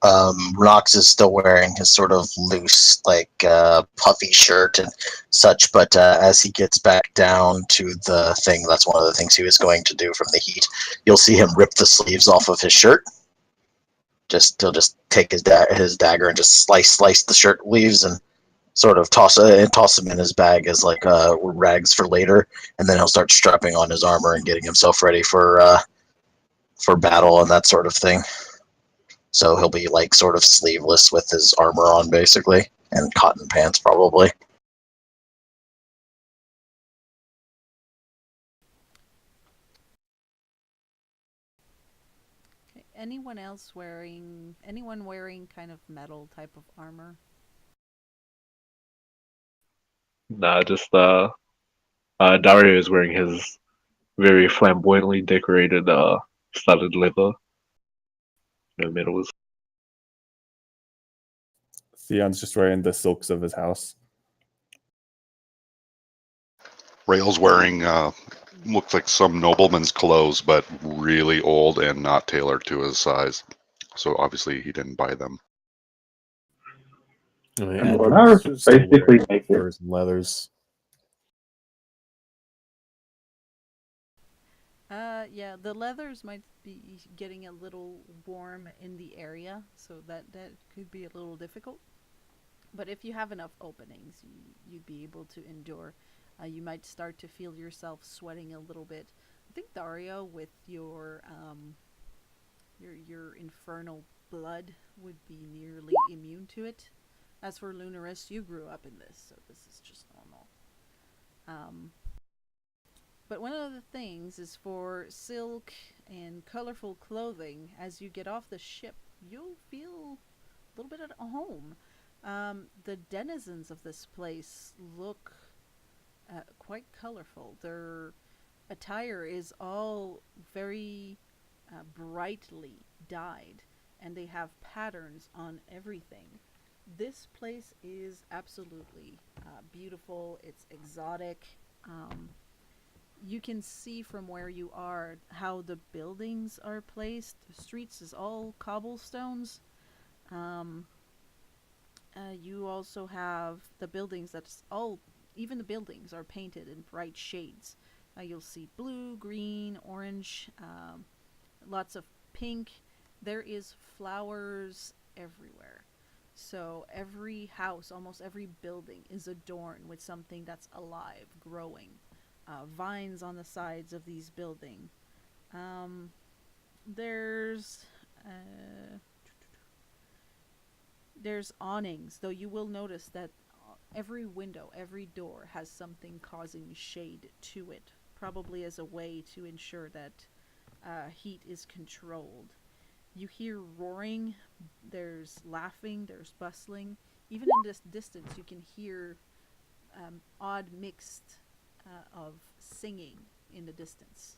S3: Rox is still wearing his sort of loose, like puffy shirt and such, but as he gets back down to the thing, that's one of the things he was going to do from the heat. You'll see him rip the sleeves off of his shirt. He'll just take his dagger and just slice the shirt leaves and sort of toss them in his bag as like rags for later, and then he'll start strapping on his armor and getting himself ready for battle and that sort of thing. So he'll be like sort of sleeveless with his armor on basically, and cotton pants probably.
S1: Okay. Anyone wearing kind of metal type of armor?
S4: Nah, just Dario is wearing his very flamboyantly decorated studded leather. No medals.
S2: Theon's just wearing the silks of his house.
S6: Rail's wearing looks like some nobleman's clothes, but really old and not tailored to his size. So obviously he didn't buy them.
S5: I mean,
S7: And
S5: Andrew's
S7: Lornar is
S5: still
S7: basically
S5: wearing
S7: naked.
S5: furs and leathers.
S1: Yeah, the leathers might be getting a little warm in the area, so that could be a little difficult. But if you have enough openings, you'd be able to endure. You might start to feel yourself sweating a little bit. I think Dario, with your infernal blood, would be nearly immune to it. As for Lunaris, you grew up in this, so this is just normal. But one of the things is for silk and colorful clothing, as you get off the ship, you'll feel a little bit at home. The denizens of this place look quite colorful. Their attire is all very brightly dyed, and they have patterns on everything. This place is absolutely beautiful. It's exotic. You can see from where you are how the buildings are placed. The streets is all cobblestones. You also have the buildings that's all, even the buildings are painted in bright shades. You'll see blue, green, orange, lots of pink. There is flowers everywhere. So every house, almost every building is adorned with something that's alive, growing. Vines on the sides of these buildings. There's there's awnings, though you will notice that every window, every door has something causing shade to it, probably as a way to ensure that heat is controlled. You hear roaring, there's laughing, there's bustling. Even in this distance, you can hear odd mixed of singing in the distance.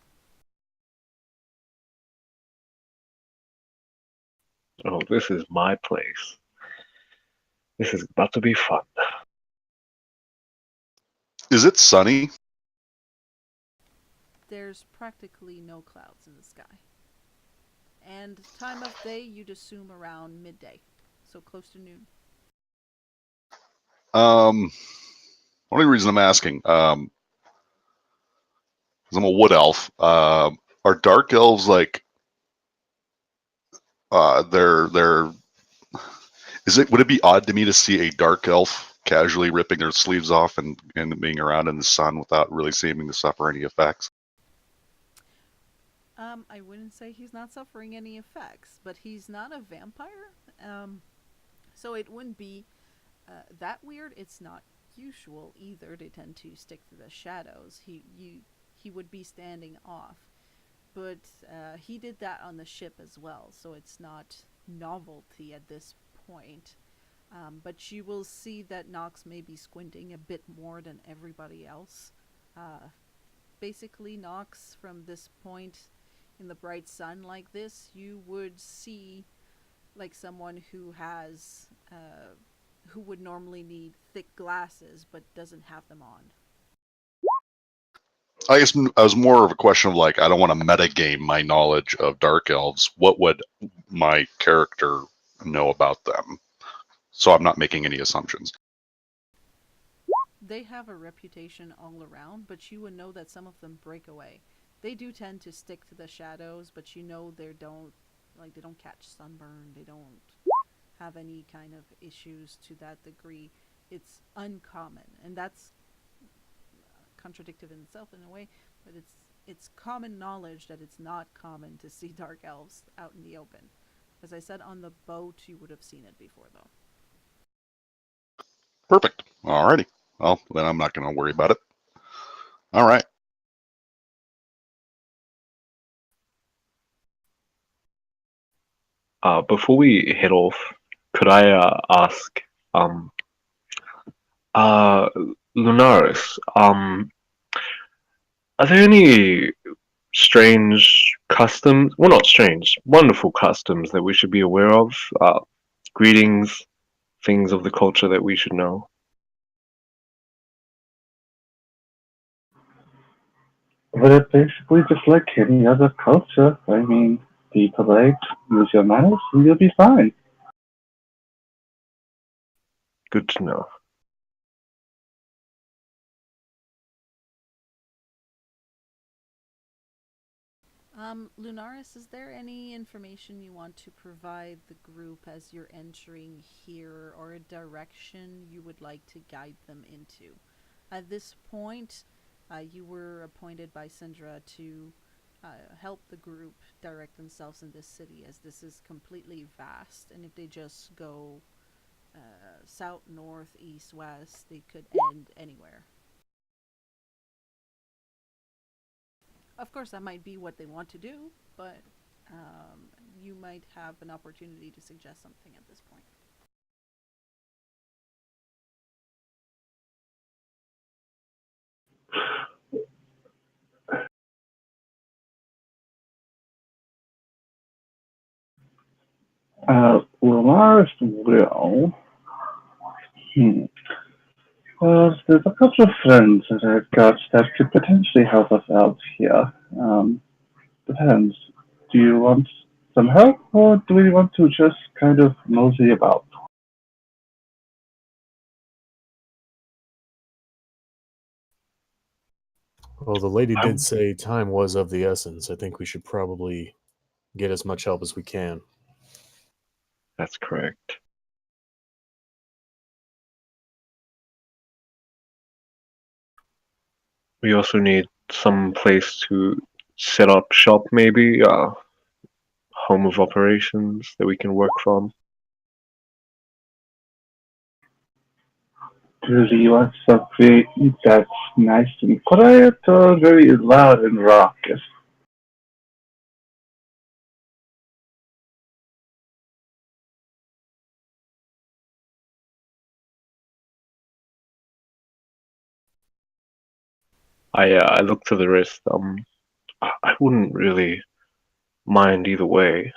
S4: Oh, this is my place. This is about to be fun.
S6: Is it sunny?
S1: There's practically no clouds in the sky. And time of day, you'd assume around midday, so close to noon.
S6: Only reason I'm asking, 'cause I'm a wood elf. Are dark elves like they're would it be odd to me to see a dark elf casually ripping their sleeves off and being around in the sun without really seeming to suffer any effects?
S1: I wouldn't say he's not suffering any effects, but he's not a vampire. So it wouldn't be that weird. It's not usual either. They tend to stick to the shadows. He would be standing off, but he did that on the ship as well. So it's not novelty at this point. But you will see that Nox may be squinting a bit more than everybody else. Basically, Nox, from this point, in the bright sun like this, you would see like someone who has who would normally need thick glasses but doesn't have them on.
S6: I guess I was more of a question of like, I don't want to metagame my knowledge of dark elves. What would my character know about them? So I'm not making any assumptions.
S1: They have a reputation all around, but you would know that some of them break away. They do tend to stick to the shadows, but you know they don't catch sunburn. They don't have any kind of issues to that degree. It's uncommon, and that's contradictive in itself in a way, but it's common knowledge that it's not common to see dark elves out in the open. As I said, on the boat you would have seen it before, though.
S6: Perfect. Alrighty. Well, then I'm not going to worry about it. All right.
S4: Before we head off, could I ask, uh, Lunaris, are there any strange customs? Well, not strange, wonderful customs that we should be aware of? Greetings, things of the culture that we should know.
S7: But it's basically just like any other culture. I mean, be polite, use your manners, and you'll be fine.
S4: Good to know.
S1: Lunaris, is there any information you want to provide the group as you're entering here, or a direction you would like to guide them into? At this point, you were appointed by Syndra to help the group direct themselves in this city, as this is completely vast, and if they just go south, north, east, west, they could end anywhere. Of course, that might be what they want to do, but you might have an opportunity to suggest something at this point.
S7: Lamar's will. Well, there's a couple of friends that I've got that could potentially help us out here. Depends. Do you want some help, or do we want to just kind of mosey about?
S5: Well, the lady did say time was of the essence. I think we should probably get as much help as we can.
S4: That's correct. We also need some place to set up shop, maybe, home of operations that we can work from.
S7: Do you want something that's nice and quiet, or very loud and raucous?
S4: I look to the rest. I wouldn't really mind either way.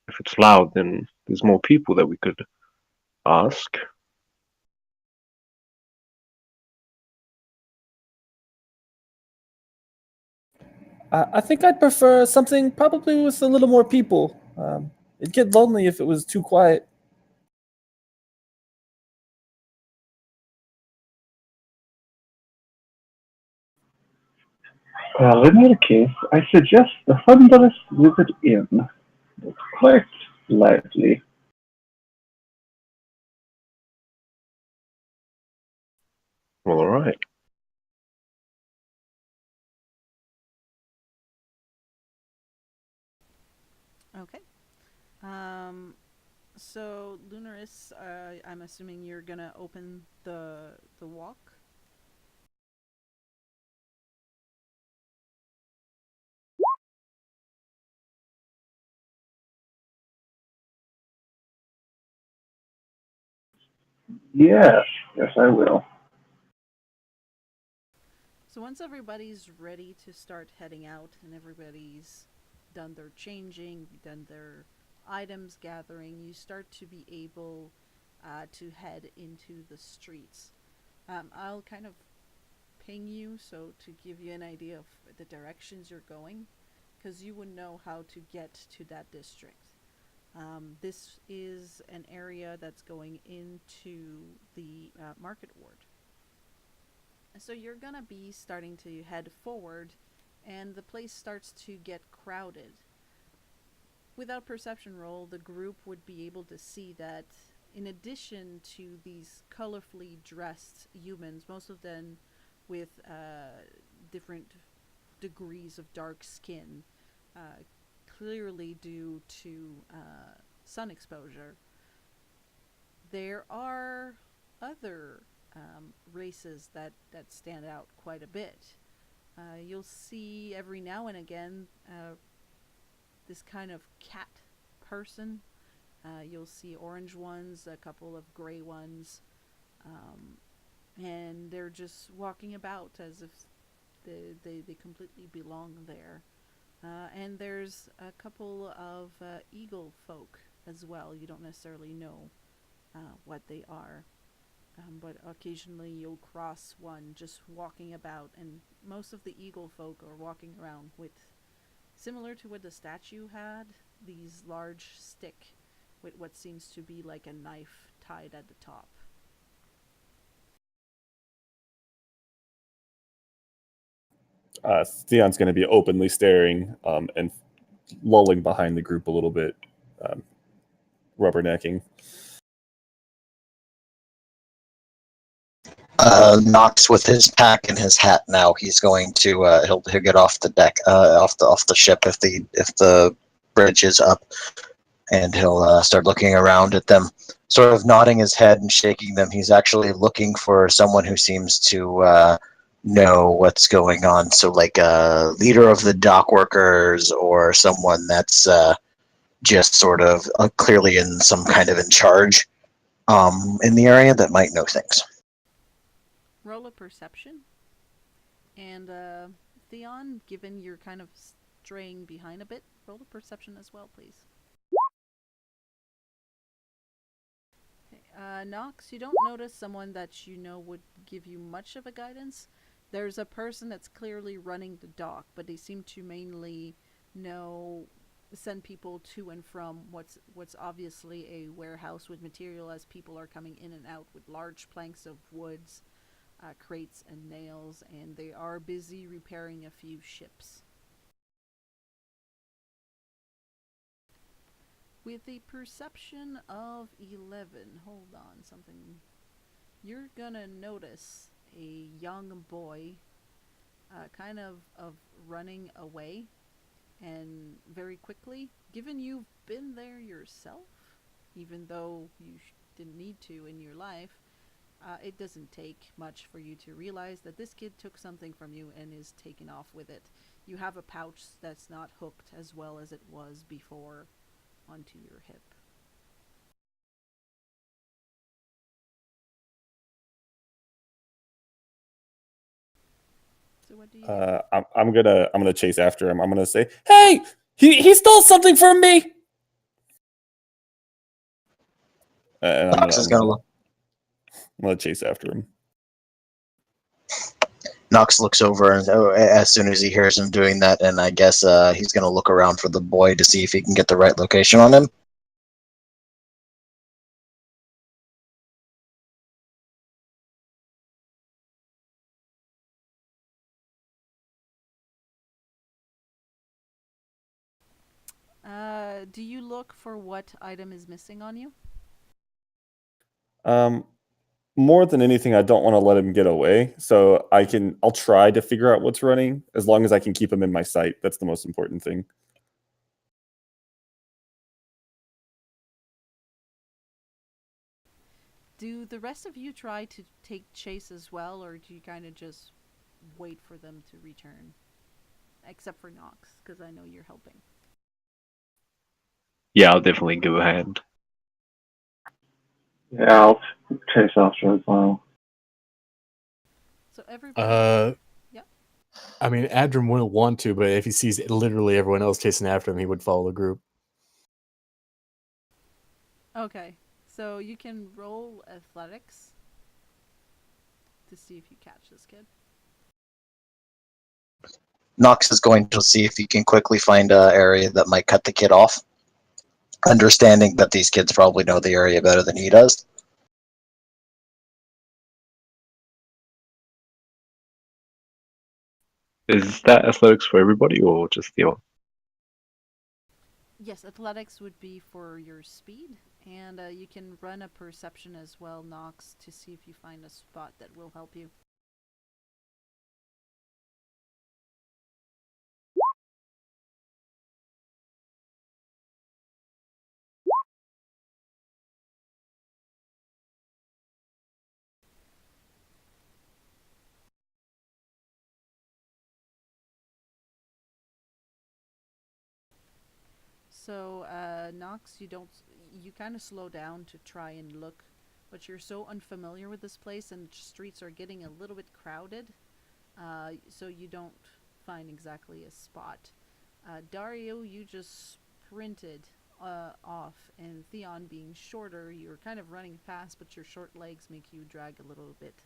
S4: If it's loud, then there's more people that we could ask.
S2: I think I'd prefer something probably with a little more people. It'd get lonely if it was too quiet.
S7: Well, in that case, I suggest the Thunderous Wizard Inn. It's quite lively.
S4: Well, all right.
S1: Okay. So Lunaris, I'm assuming you're gonna open the walk.
S7: Yes, yes, I will.
S1: So once everybody's ready to start heading out and everybody's done their changing, done their items gathering, you start to be able to head into the streets. I'll kind of ping you so to give you an idea of the directions you're going, because you would know how to get to that district. This is an area that's going into the market ward. So you're gonna be starting to head forward, and the place starts to get crowded. Without perception roll, the group would be able to see that in addition to these colorfully dressed humans, most of them with different degrees of dark skin, clearly due to sun exposure, there are other races that stand out quite a bit. You'll see every now and again this kind of cat person. You'll see orange ones, a couple of gray ones, and they're just walking about as if they completely belong there. And there's a couple of eagle folk as well. You don't necessarily know what they are. But occasionally you'll cross one just walking about, and most of the eagle folk are walking around with, similar to what the statue had, these large stick with what seems to be like a knife tied at the top.
S2: Theon's going to be openly staring and lulling behind the group a little bit, rubbernecking.
S3: Knox with his pack and his hat now. He's going to he'll get off the deck, off the ship if the bridge is up, and he'll start looking around at them, sort of nodding his head and shaking them. He's actually looking for someone who seems to know what's going on. So like a leader of the dock workers or someone that's just sort of clearly in some kind of in charge in the area that might know things.
S1: Roll a perception. And Theon, given you're kind of straying behind a bit, roll a perception as well, please. Nox, you don't notice someone that you know would give you much of a guidance. There's a person that's clearly running the dock, but they seem to mainly send people to and from what's obviously a warehouse with material as people are coming in and out with large planks of woods, crates and nails, and they are busy repairing a few ships. With a perception of 11, hold on, you're gonna notice a young boy kind of running away, and very quickly, given you've been there yourself, even though you didn't need to in your life, it doesn't take much for you to realize that this kid took something from you and is taking off with it. You have a pouch that's not hooked as well as it was before onto your hip. So what do you do?
S2: I'm gonna chase after him. I'm gonna say, "Hey, he stole something from me!" And I'm gonna chase after him.
S3: Knox looks over and as soon as he hears him doing that, and I guess he's going to look around for the boy to see if he can get the right location on him.
S1: Do you look for what item is missing on you?
S2: More than anything, I don't want to let him get away, so I'll try to figure out what's running as long as I can keep him in my sight. That's the most important thing.
S1: Do the rest of you try to take chase as well, or do you kind of just wait for them to return? Except for Nox, because I know you're helping.
S4: Yeah, I'll definitely go ahead.
S7: Yeah, I'll chase after as well.
S1: So everybody...
S5: Yeah. I mean, Adram wouldn't want to, but if he sees literally everyone else chasing after him, he would follow the group.
S1: Okay, so you can roll athletics to see if you catch this kid.
S3: Nox is going to see if he can quickly find an area that might cut the kid off, understanding that these kids probably know the area better than he does.
S4: Is that athletics for everybody or just Theon?
S1: Yes, athletics would be for your speed, and you can run a perception as well, Nox, to see if you find a spot that will help you. So, Nox, you kind of slow down to try and look, but you're so unfamiliar with this place and streets are getting a little bit crowded, so you don't find exactly a spot. Dario, you just sprinted off, and Theon, being shorter, you're kind of running fast, but your short legs make you drag a little bit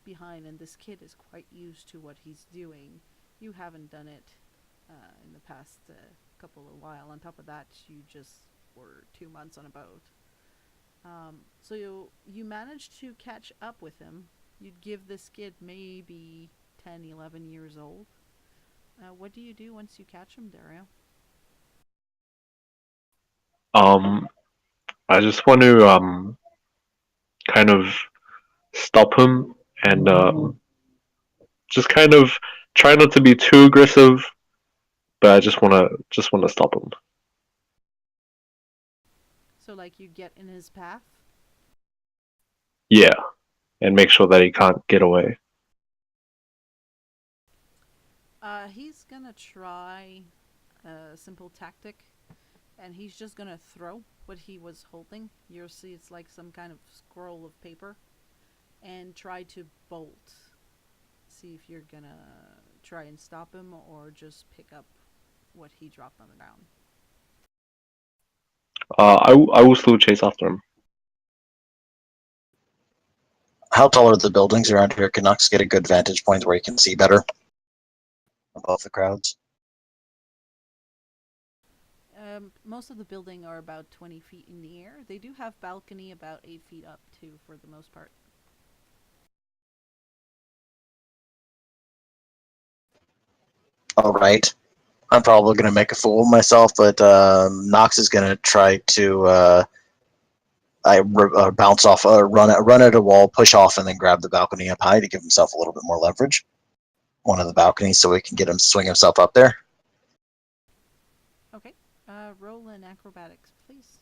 S1: behind, and this kid is quite used to what he's doing. You haven't done it in the past couple of while. On top of that, you just were 2 months on a boat. So you managed to catch up with him. You'd give this kid maybe 10, 11 years old. What do you do once you catch him, Dario?
S4: I just want to kind of stop him and just kind of try not to be too aggressive, but I just wanna stop him.
S1: So, like, you get in his path?
S4: Yeah, and make sure that he can't get away.
S1: He's gonna try a simple tactic, and he's just gonna throw what he was holding. You'll see it's like some kind of scroll of paper, and try to bolt. See if you're gonna try and stop him or just pick up what he dropped on the ground.
S4: I will still chase after him.
S3: How tall are the buildings around here? Can Nox get a good vantage point where he can see better above the crowds?
S1: Most of the building are about 20 feet in the air. They do have balcony about 8 feet up too, for the most part.
S3: All right. I'm probably going to make a fool of myself, but Nox is going to try to bounce off, run at a wall, push off, and then grab the balcony up high to give himself a little bit more leverage. One of the balconies, so we can get him swing himself up there.
S1: Okay. Roll in acrobatics, please.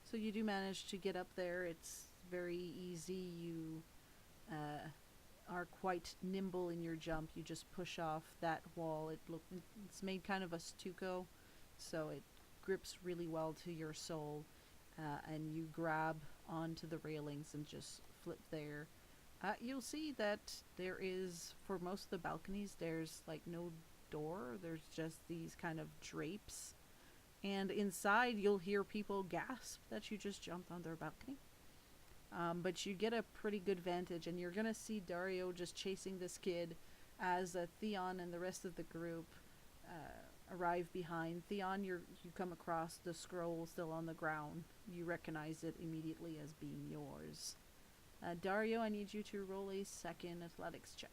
S1: So you do manage to get up there. It's very easy. You are quite nimble in your jump. You just push off that wall. It's made kind of a stucco, so it grips really well to your soul, and you grab onto the railings and just flip there. You'll see that there is, for most of the balconies, there's like no door. There's just these kind of drapes, and inside you'll hear people gasp that you just jumped on their balcony. But you get a pretty good vantage, and you're gonna see Dario just chasing this kid as Theon and the rest of the group arrive behind. Theon, you come across the scroll still on the ground. You recognize it immediately as being yours. Dario, I need you to roll a second athletics check.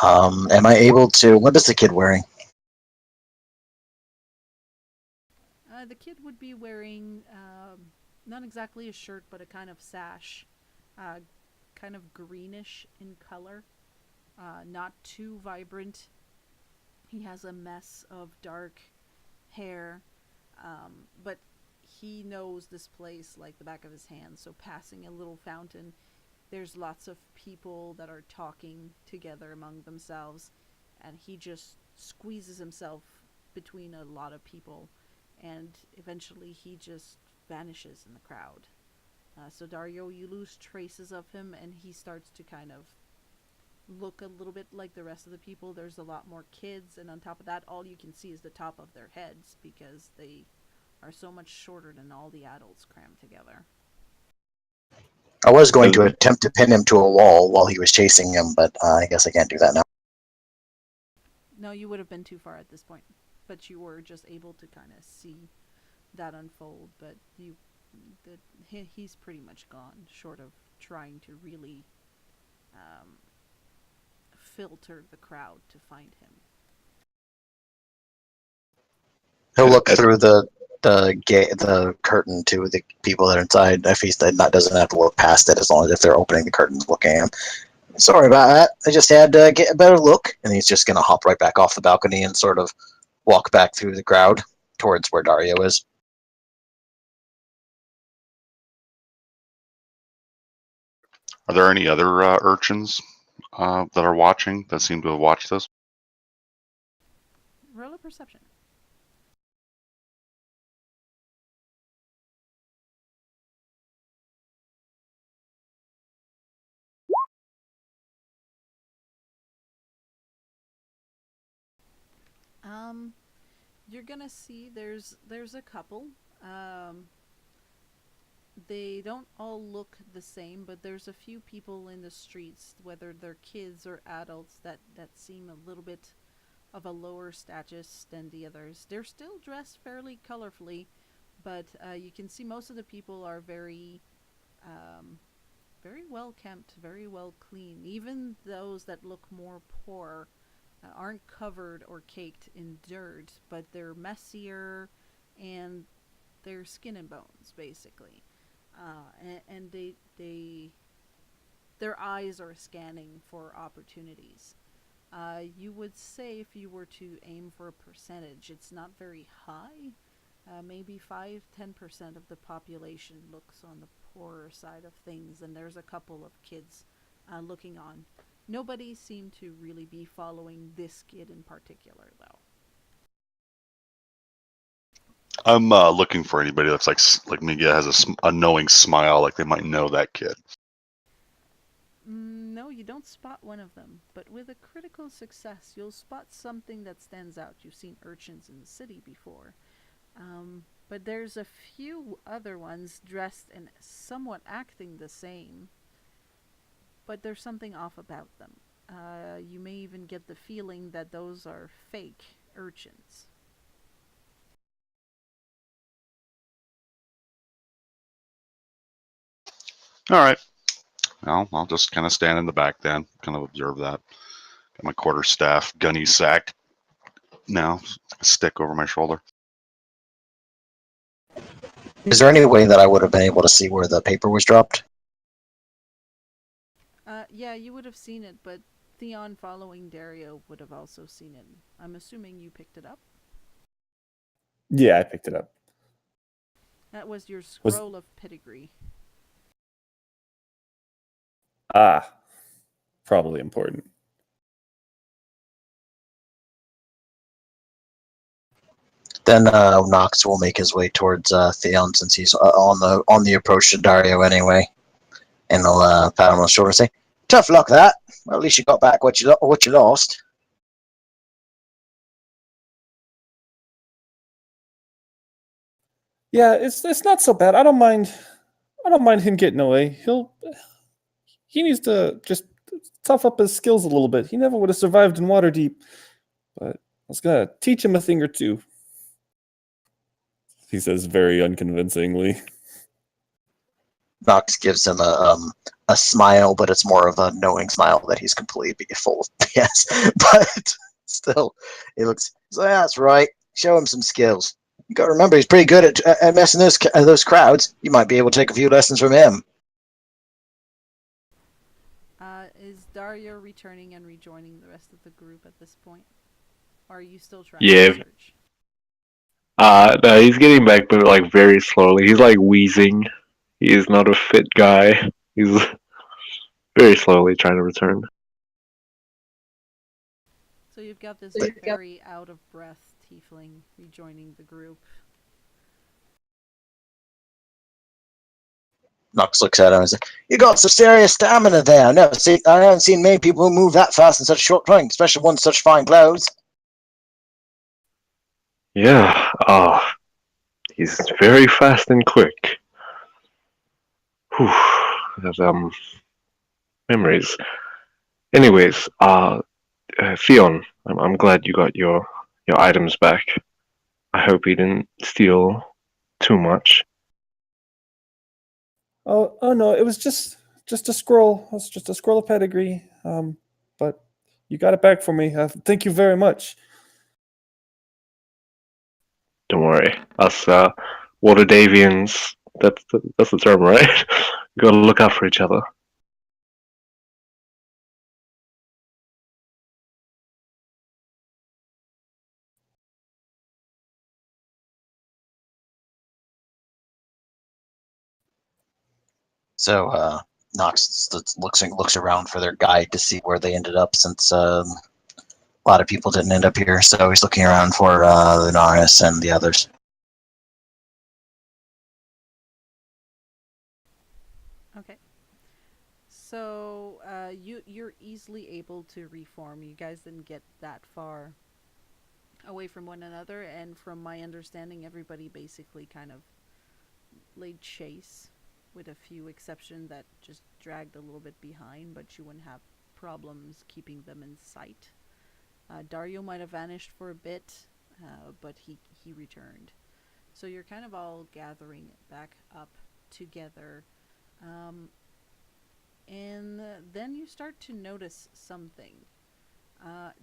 S3: Am I able to? What is the kid wearing?
S1: The kid would be wearing not exactly a shirt, but a kind of sash, kind of greenish in color, not too vibrant. He has a mess of dark hair, but he knows this place like the back of his hand. So passing a little fountain, there's lots of people that are talking together among themselves, and he just squeezes himself between a lot of people and eventually he just vanishes in the crowd. So Dario, you lose traces of him, and he starts to kind of look a little bit like the rest of the people. There's a lot more kids, and on top of that, all you can see is the top of their heads because they are so much shorter than all the adults crammed together.
S3: I was going to attempt to pin him to a wall while he was chasing him, but I guess I can't do that now.
S1: No, you would have been too far at this point, but you were just able to kind of see that unfold. But he's pretty much gone, short of trying to really filter the crowd to find him.
S3: He'll look through the curtain to the people that are inside. If he's not, doesn't have to look past it, as long as if they're opening the curtains, looking at him. Sorry about that. I just had to get a better look. And he's just gonna hop right back off the balcony and sort of walk back through the crowd towards where Dario is.
S6: Are there any other urchins that are watching that seem to have watched this?
S1: Roll a perception. You're gonna see there's a couple. They don't all look the same, but there's a few people in the streets, whether they're kids or adults, that seem a little bit of a lower status than the others. They're still dressed fairly colorfully, but you can see most of the people are very well kept, very well clean. Even those that look more poor aren't covered or caked in dirt, but they're messier and they're skin and bones, basically. And their eyes are scanning for opportunities. You would say, if you were to aim for a percentage, it's not very high. Maybe 5-10% of the population looks on the poorer side of things, and there's a couple of kids looking on. Nobody seemed to really be following this kid in particular, though.
S6: I'm looking for anybody that's like maybe has a knowing smile, like they might know that kid.
S1: No, you don't spot one of them, but with a critical success, you'll spot something that stands out. You've seen urchins in the city before. But there's a few other ones dressed and somewhat acting the same, but there's something off about them. You may even get the feeling that those are fake urchins.
S6: All right. Well, I'll just kind of stand in the back then, kind of observe that. Got my quarterstaff, gunny sack now, a stick over my shoulder.
S3: Is there any way that I would have been able to see where the paper was dropped?
S1: Yeah, you would have seen it, but Theon following Dario would have also seen it. I'm assuming you picked it up?
S2: Yeah, I picked it up.
S1: That was your scroll of pedigree.
S2: Ah, probably important.
S3: Then Nox will make his way towards Theon, since he's on the approach to Dario anyway, and he'll pat him on the shoulder and say, "Tough luck that. Well, at least you got back what you lost."
S2: Yeah, it's not so bad. I don't mind him getting away. He needs to just tough up his skills a little bit. He never would have survived in Waterdeep, but I was gonna teach him a thing or two. He says very unconvincingly.
S3: Nox gives him a smile, but it's more of a knowing smile that he's completely full of BS. But still, he looks. So yeah, that's right. Show him some skills. You got to remember, he's pretty good at messing those crowds. You might be able to take a few lessons from him.
S1: Is Dario returning and rejoining the rest of the group at this point? Or are you still trying
S4: Yeah.
S1: to search?
S4: No, he's getting back, but like very slowly. He's like wheezing. He is not a fit guy. He's very slowly trying to return.
S1: So you've got this very out of breath tiefling rejoining the group.
S3: Knox looks at him and says, "You got some serious stamina there. I haven't seen many people who move that fast in such a short time, especially one in such fine clothes."
S4: Yeah, he's very fast and quick. Whew, that, memories. Anyways, Theon, I'm glad you got your items back. I hope he didn't steal too much.
S2: Oh no, it was just a scroll. It was just a scroll of pedigree. But you got it back for me. Thank you very much.
S4: Don't worry, us Waterdavians. That's the term, right? We gotta look out for each other.
S3: So Knox looks around for their guide to see where they ended up, since a lot of people didn't end up here. So he's looking around for Lunaris and the others.
S1: Okay. So you're easily able to reform. You guys didn't get that far away from one another, and from my understanding, everybody basically kind of laid chase, with a few exceptions that just dragged a little bit behind, but you wouldn't have problems keeping them in sight. Dario might have vanished for a bit, but he returned. So you're kind of all gathering back up together. Um, and then you start to notice something.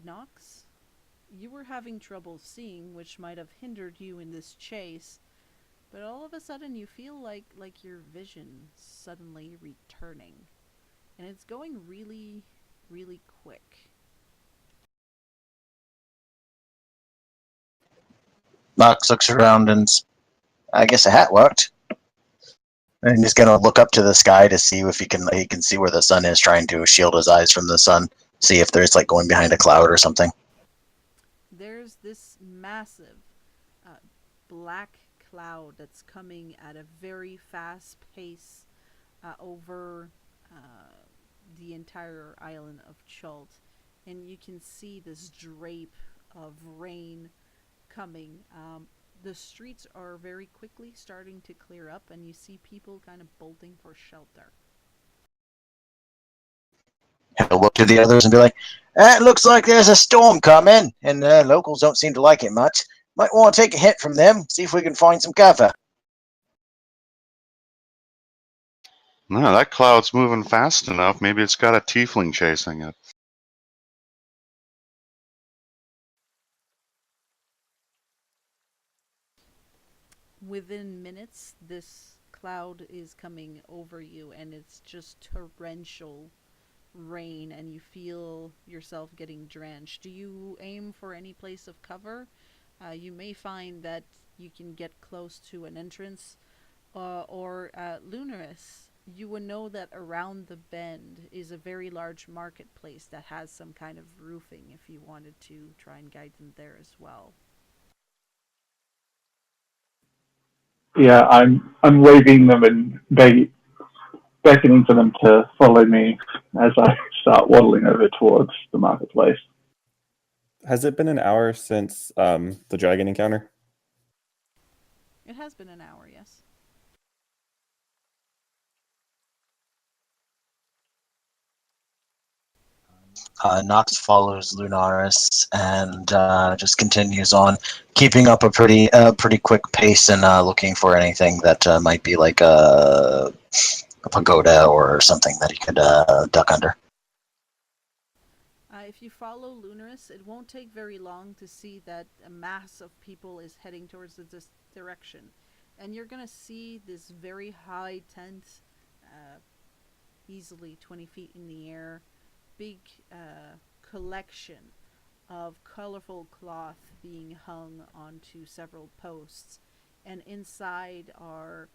S1: Nox, you were having trouble seeing, which might have hindered you in this chase, but all of a sudden you feel like your vision suddenly returning. And it's going really, really quick.
S3: Knox looks around and I guess a hat worked. And he's gonna look up to the sky to see if he can see where the sun is, trying to shield his eyes from the sun. See if there's like going behind a cloud or something.
S1: There's this massive black cloud that's coming at a very fast pace over the entire island of Chult. And you can see this drape of rain coming. The streets are very quickly starting to clear up, and you see people kind of bolting for shelter.
S3: He'll look to the others and be like, "It looks like there's a storm coming, and the locals don't seem to like it much. Might want to take a hint from them, see if we can find some cover."
S6: No, that cloud's moving fast enough. Maybe it's got a tiefling chasing it.
S1: Within minutes, this cloud is coming over you, and it's just torrential rain, and you feel yourself getting drenched. Do you aim for any place of cover? You may find that you can get close to an entrance, or Lunaris. You would know that around the bend is a very large marketplace that has some kind of roofing if you wanted to try and guide them there as well.
S7: Yeah, I'm waving them and beckoning for them to follow me as I start waddling over towards the marketplace.
S2: Has it been an hour since the dragon encounter?
S1: It has been an hour, yes.
S3: Nox follows Lunaris and just continues on, keeping up a pretty quick pace, and looking for anything that might be like a pagoda or something that he could duck under.
S1: If you follow Lunaris, it won't take very long to see that a mass of people is heading towards this direction. And you're going to see this very high tent, easily 20 feet in the air, big collection of colorful cloth being hung onto several posts. And inside are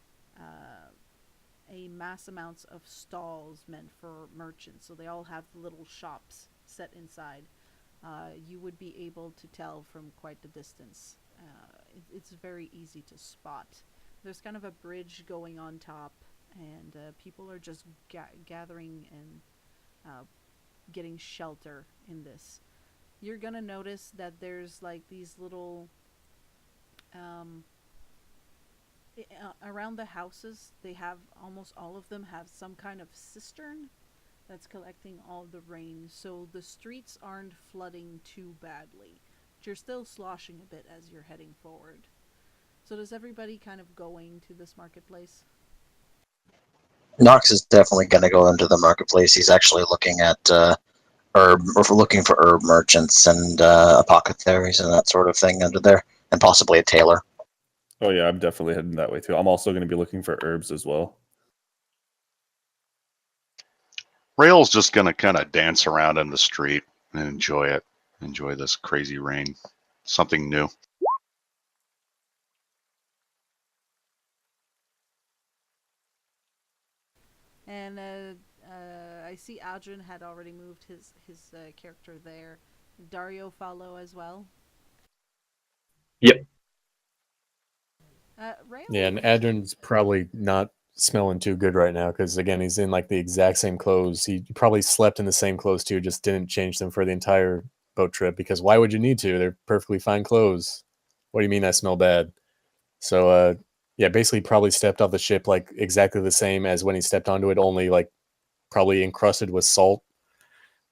S1: a mass amounts of stalls meant for merchants. So they all have little shops set inside. You would be able to tell from quite the distance. It's very easy to spot. There's kind of a bridge going on top, and people are just gathering and getting shelter in this. You're gonna notice that there's like these little um, around the houses. They have almost all of them have some kind of cistern that's collecting all the rain, so the streets aren't flooding too badly. But you're still sloshing a bit as you're heading forward. So does everybody kind of going to this marketplace?
S3: Knox is definitely going to go into the marketplace. He's actually looking at herb, or looking for herb merchants and apothecaries and that sort of thing under there, and possibly a tailor.
S2: Oh yeah, I'm definitely heading that way too. I'm also going to be looking for herbs as well.
S6: Rail's just going to kind of dance around in the street and enjoy it. Enjoy this crazy rain. Something new.
S1: And I see Adrian had already moved his character there. Dario follow as well.
S4: Yep.
S1: Rail?
S5: Yeah, and Adrian's probably not smelling too good right now because again he's in like the exact same clothes. He probably slept in the same clothes too, just didn't change them for the entire boat trip because why would you need to? They're perfectly fine clothes. What do you mean I smell bad? So yeah, basically probably stepped off the ship like exactly the same as when he stepped onto it, only like probably encrusted with salt.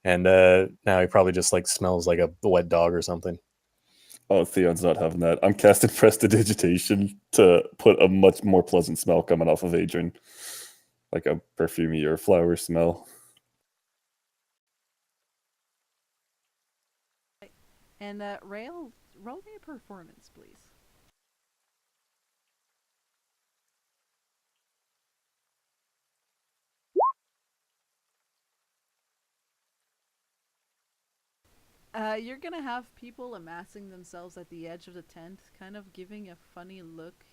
S5: And now he probably just like smells like a wet dog or something.
S2: Oh, Theon's not having that. I'm casting Prestidigitation to put a much more pleasant smell coming off of Adrian. Like a perfumey or flower smell.
S1: And Rail, roll me a performance, please. You're gonna have people amassing themselves at the edge of the tent, kind of giving a funny look.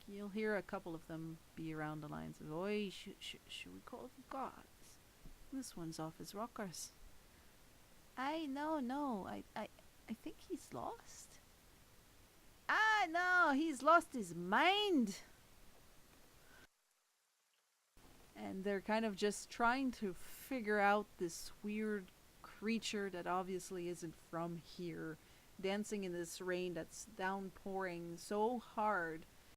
S1: You'll hear a couple of them be around the lines of, "Oi, should we call the gods? This one's off his rockers." No, I think he's lost. No, he's lost his mind. And they're kind of just trying to figure out this weird creature that obviously isn't from here, dancing in this rain that's downpouring so hard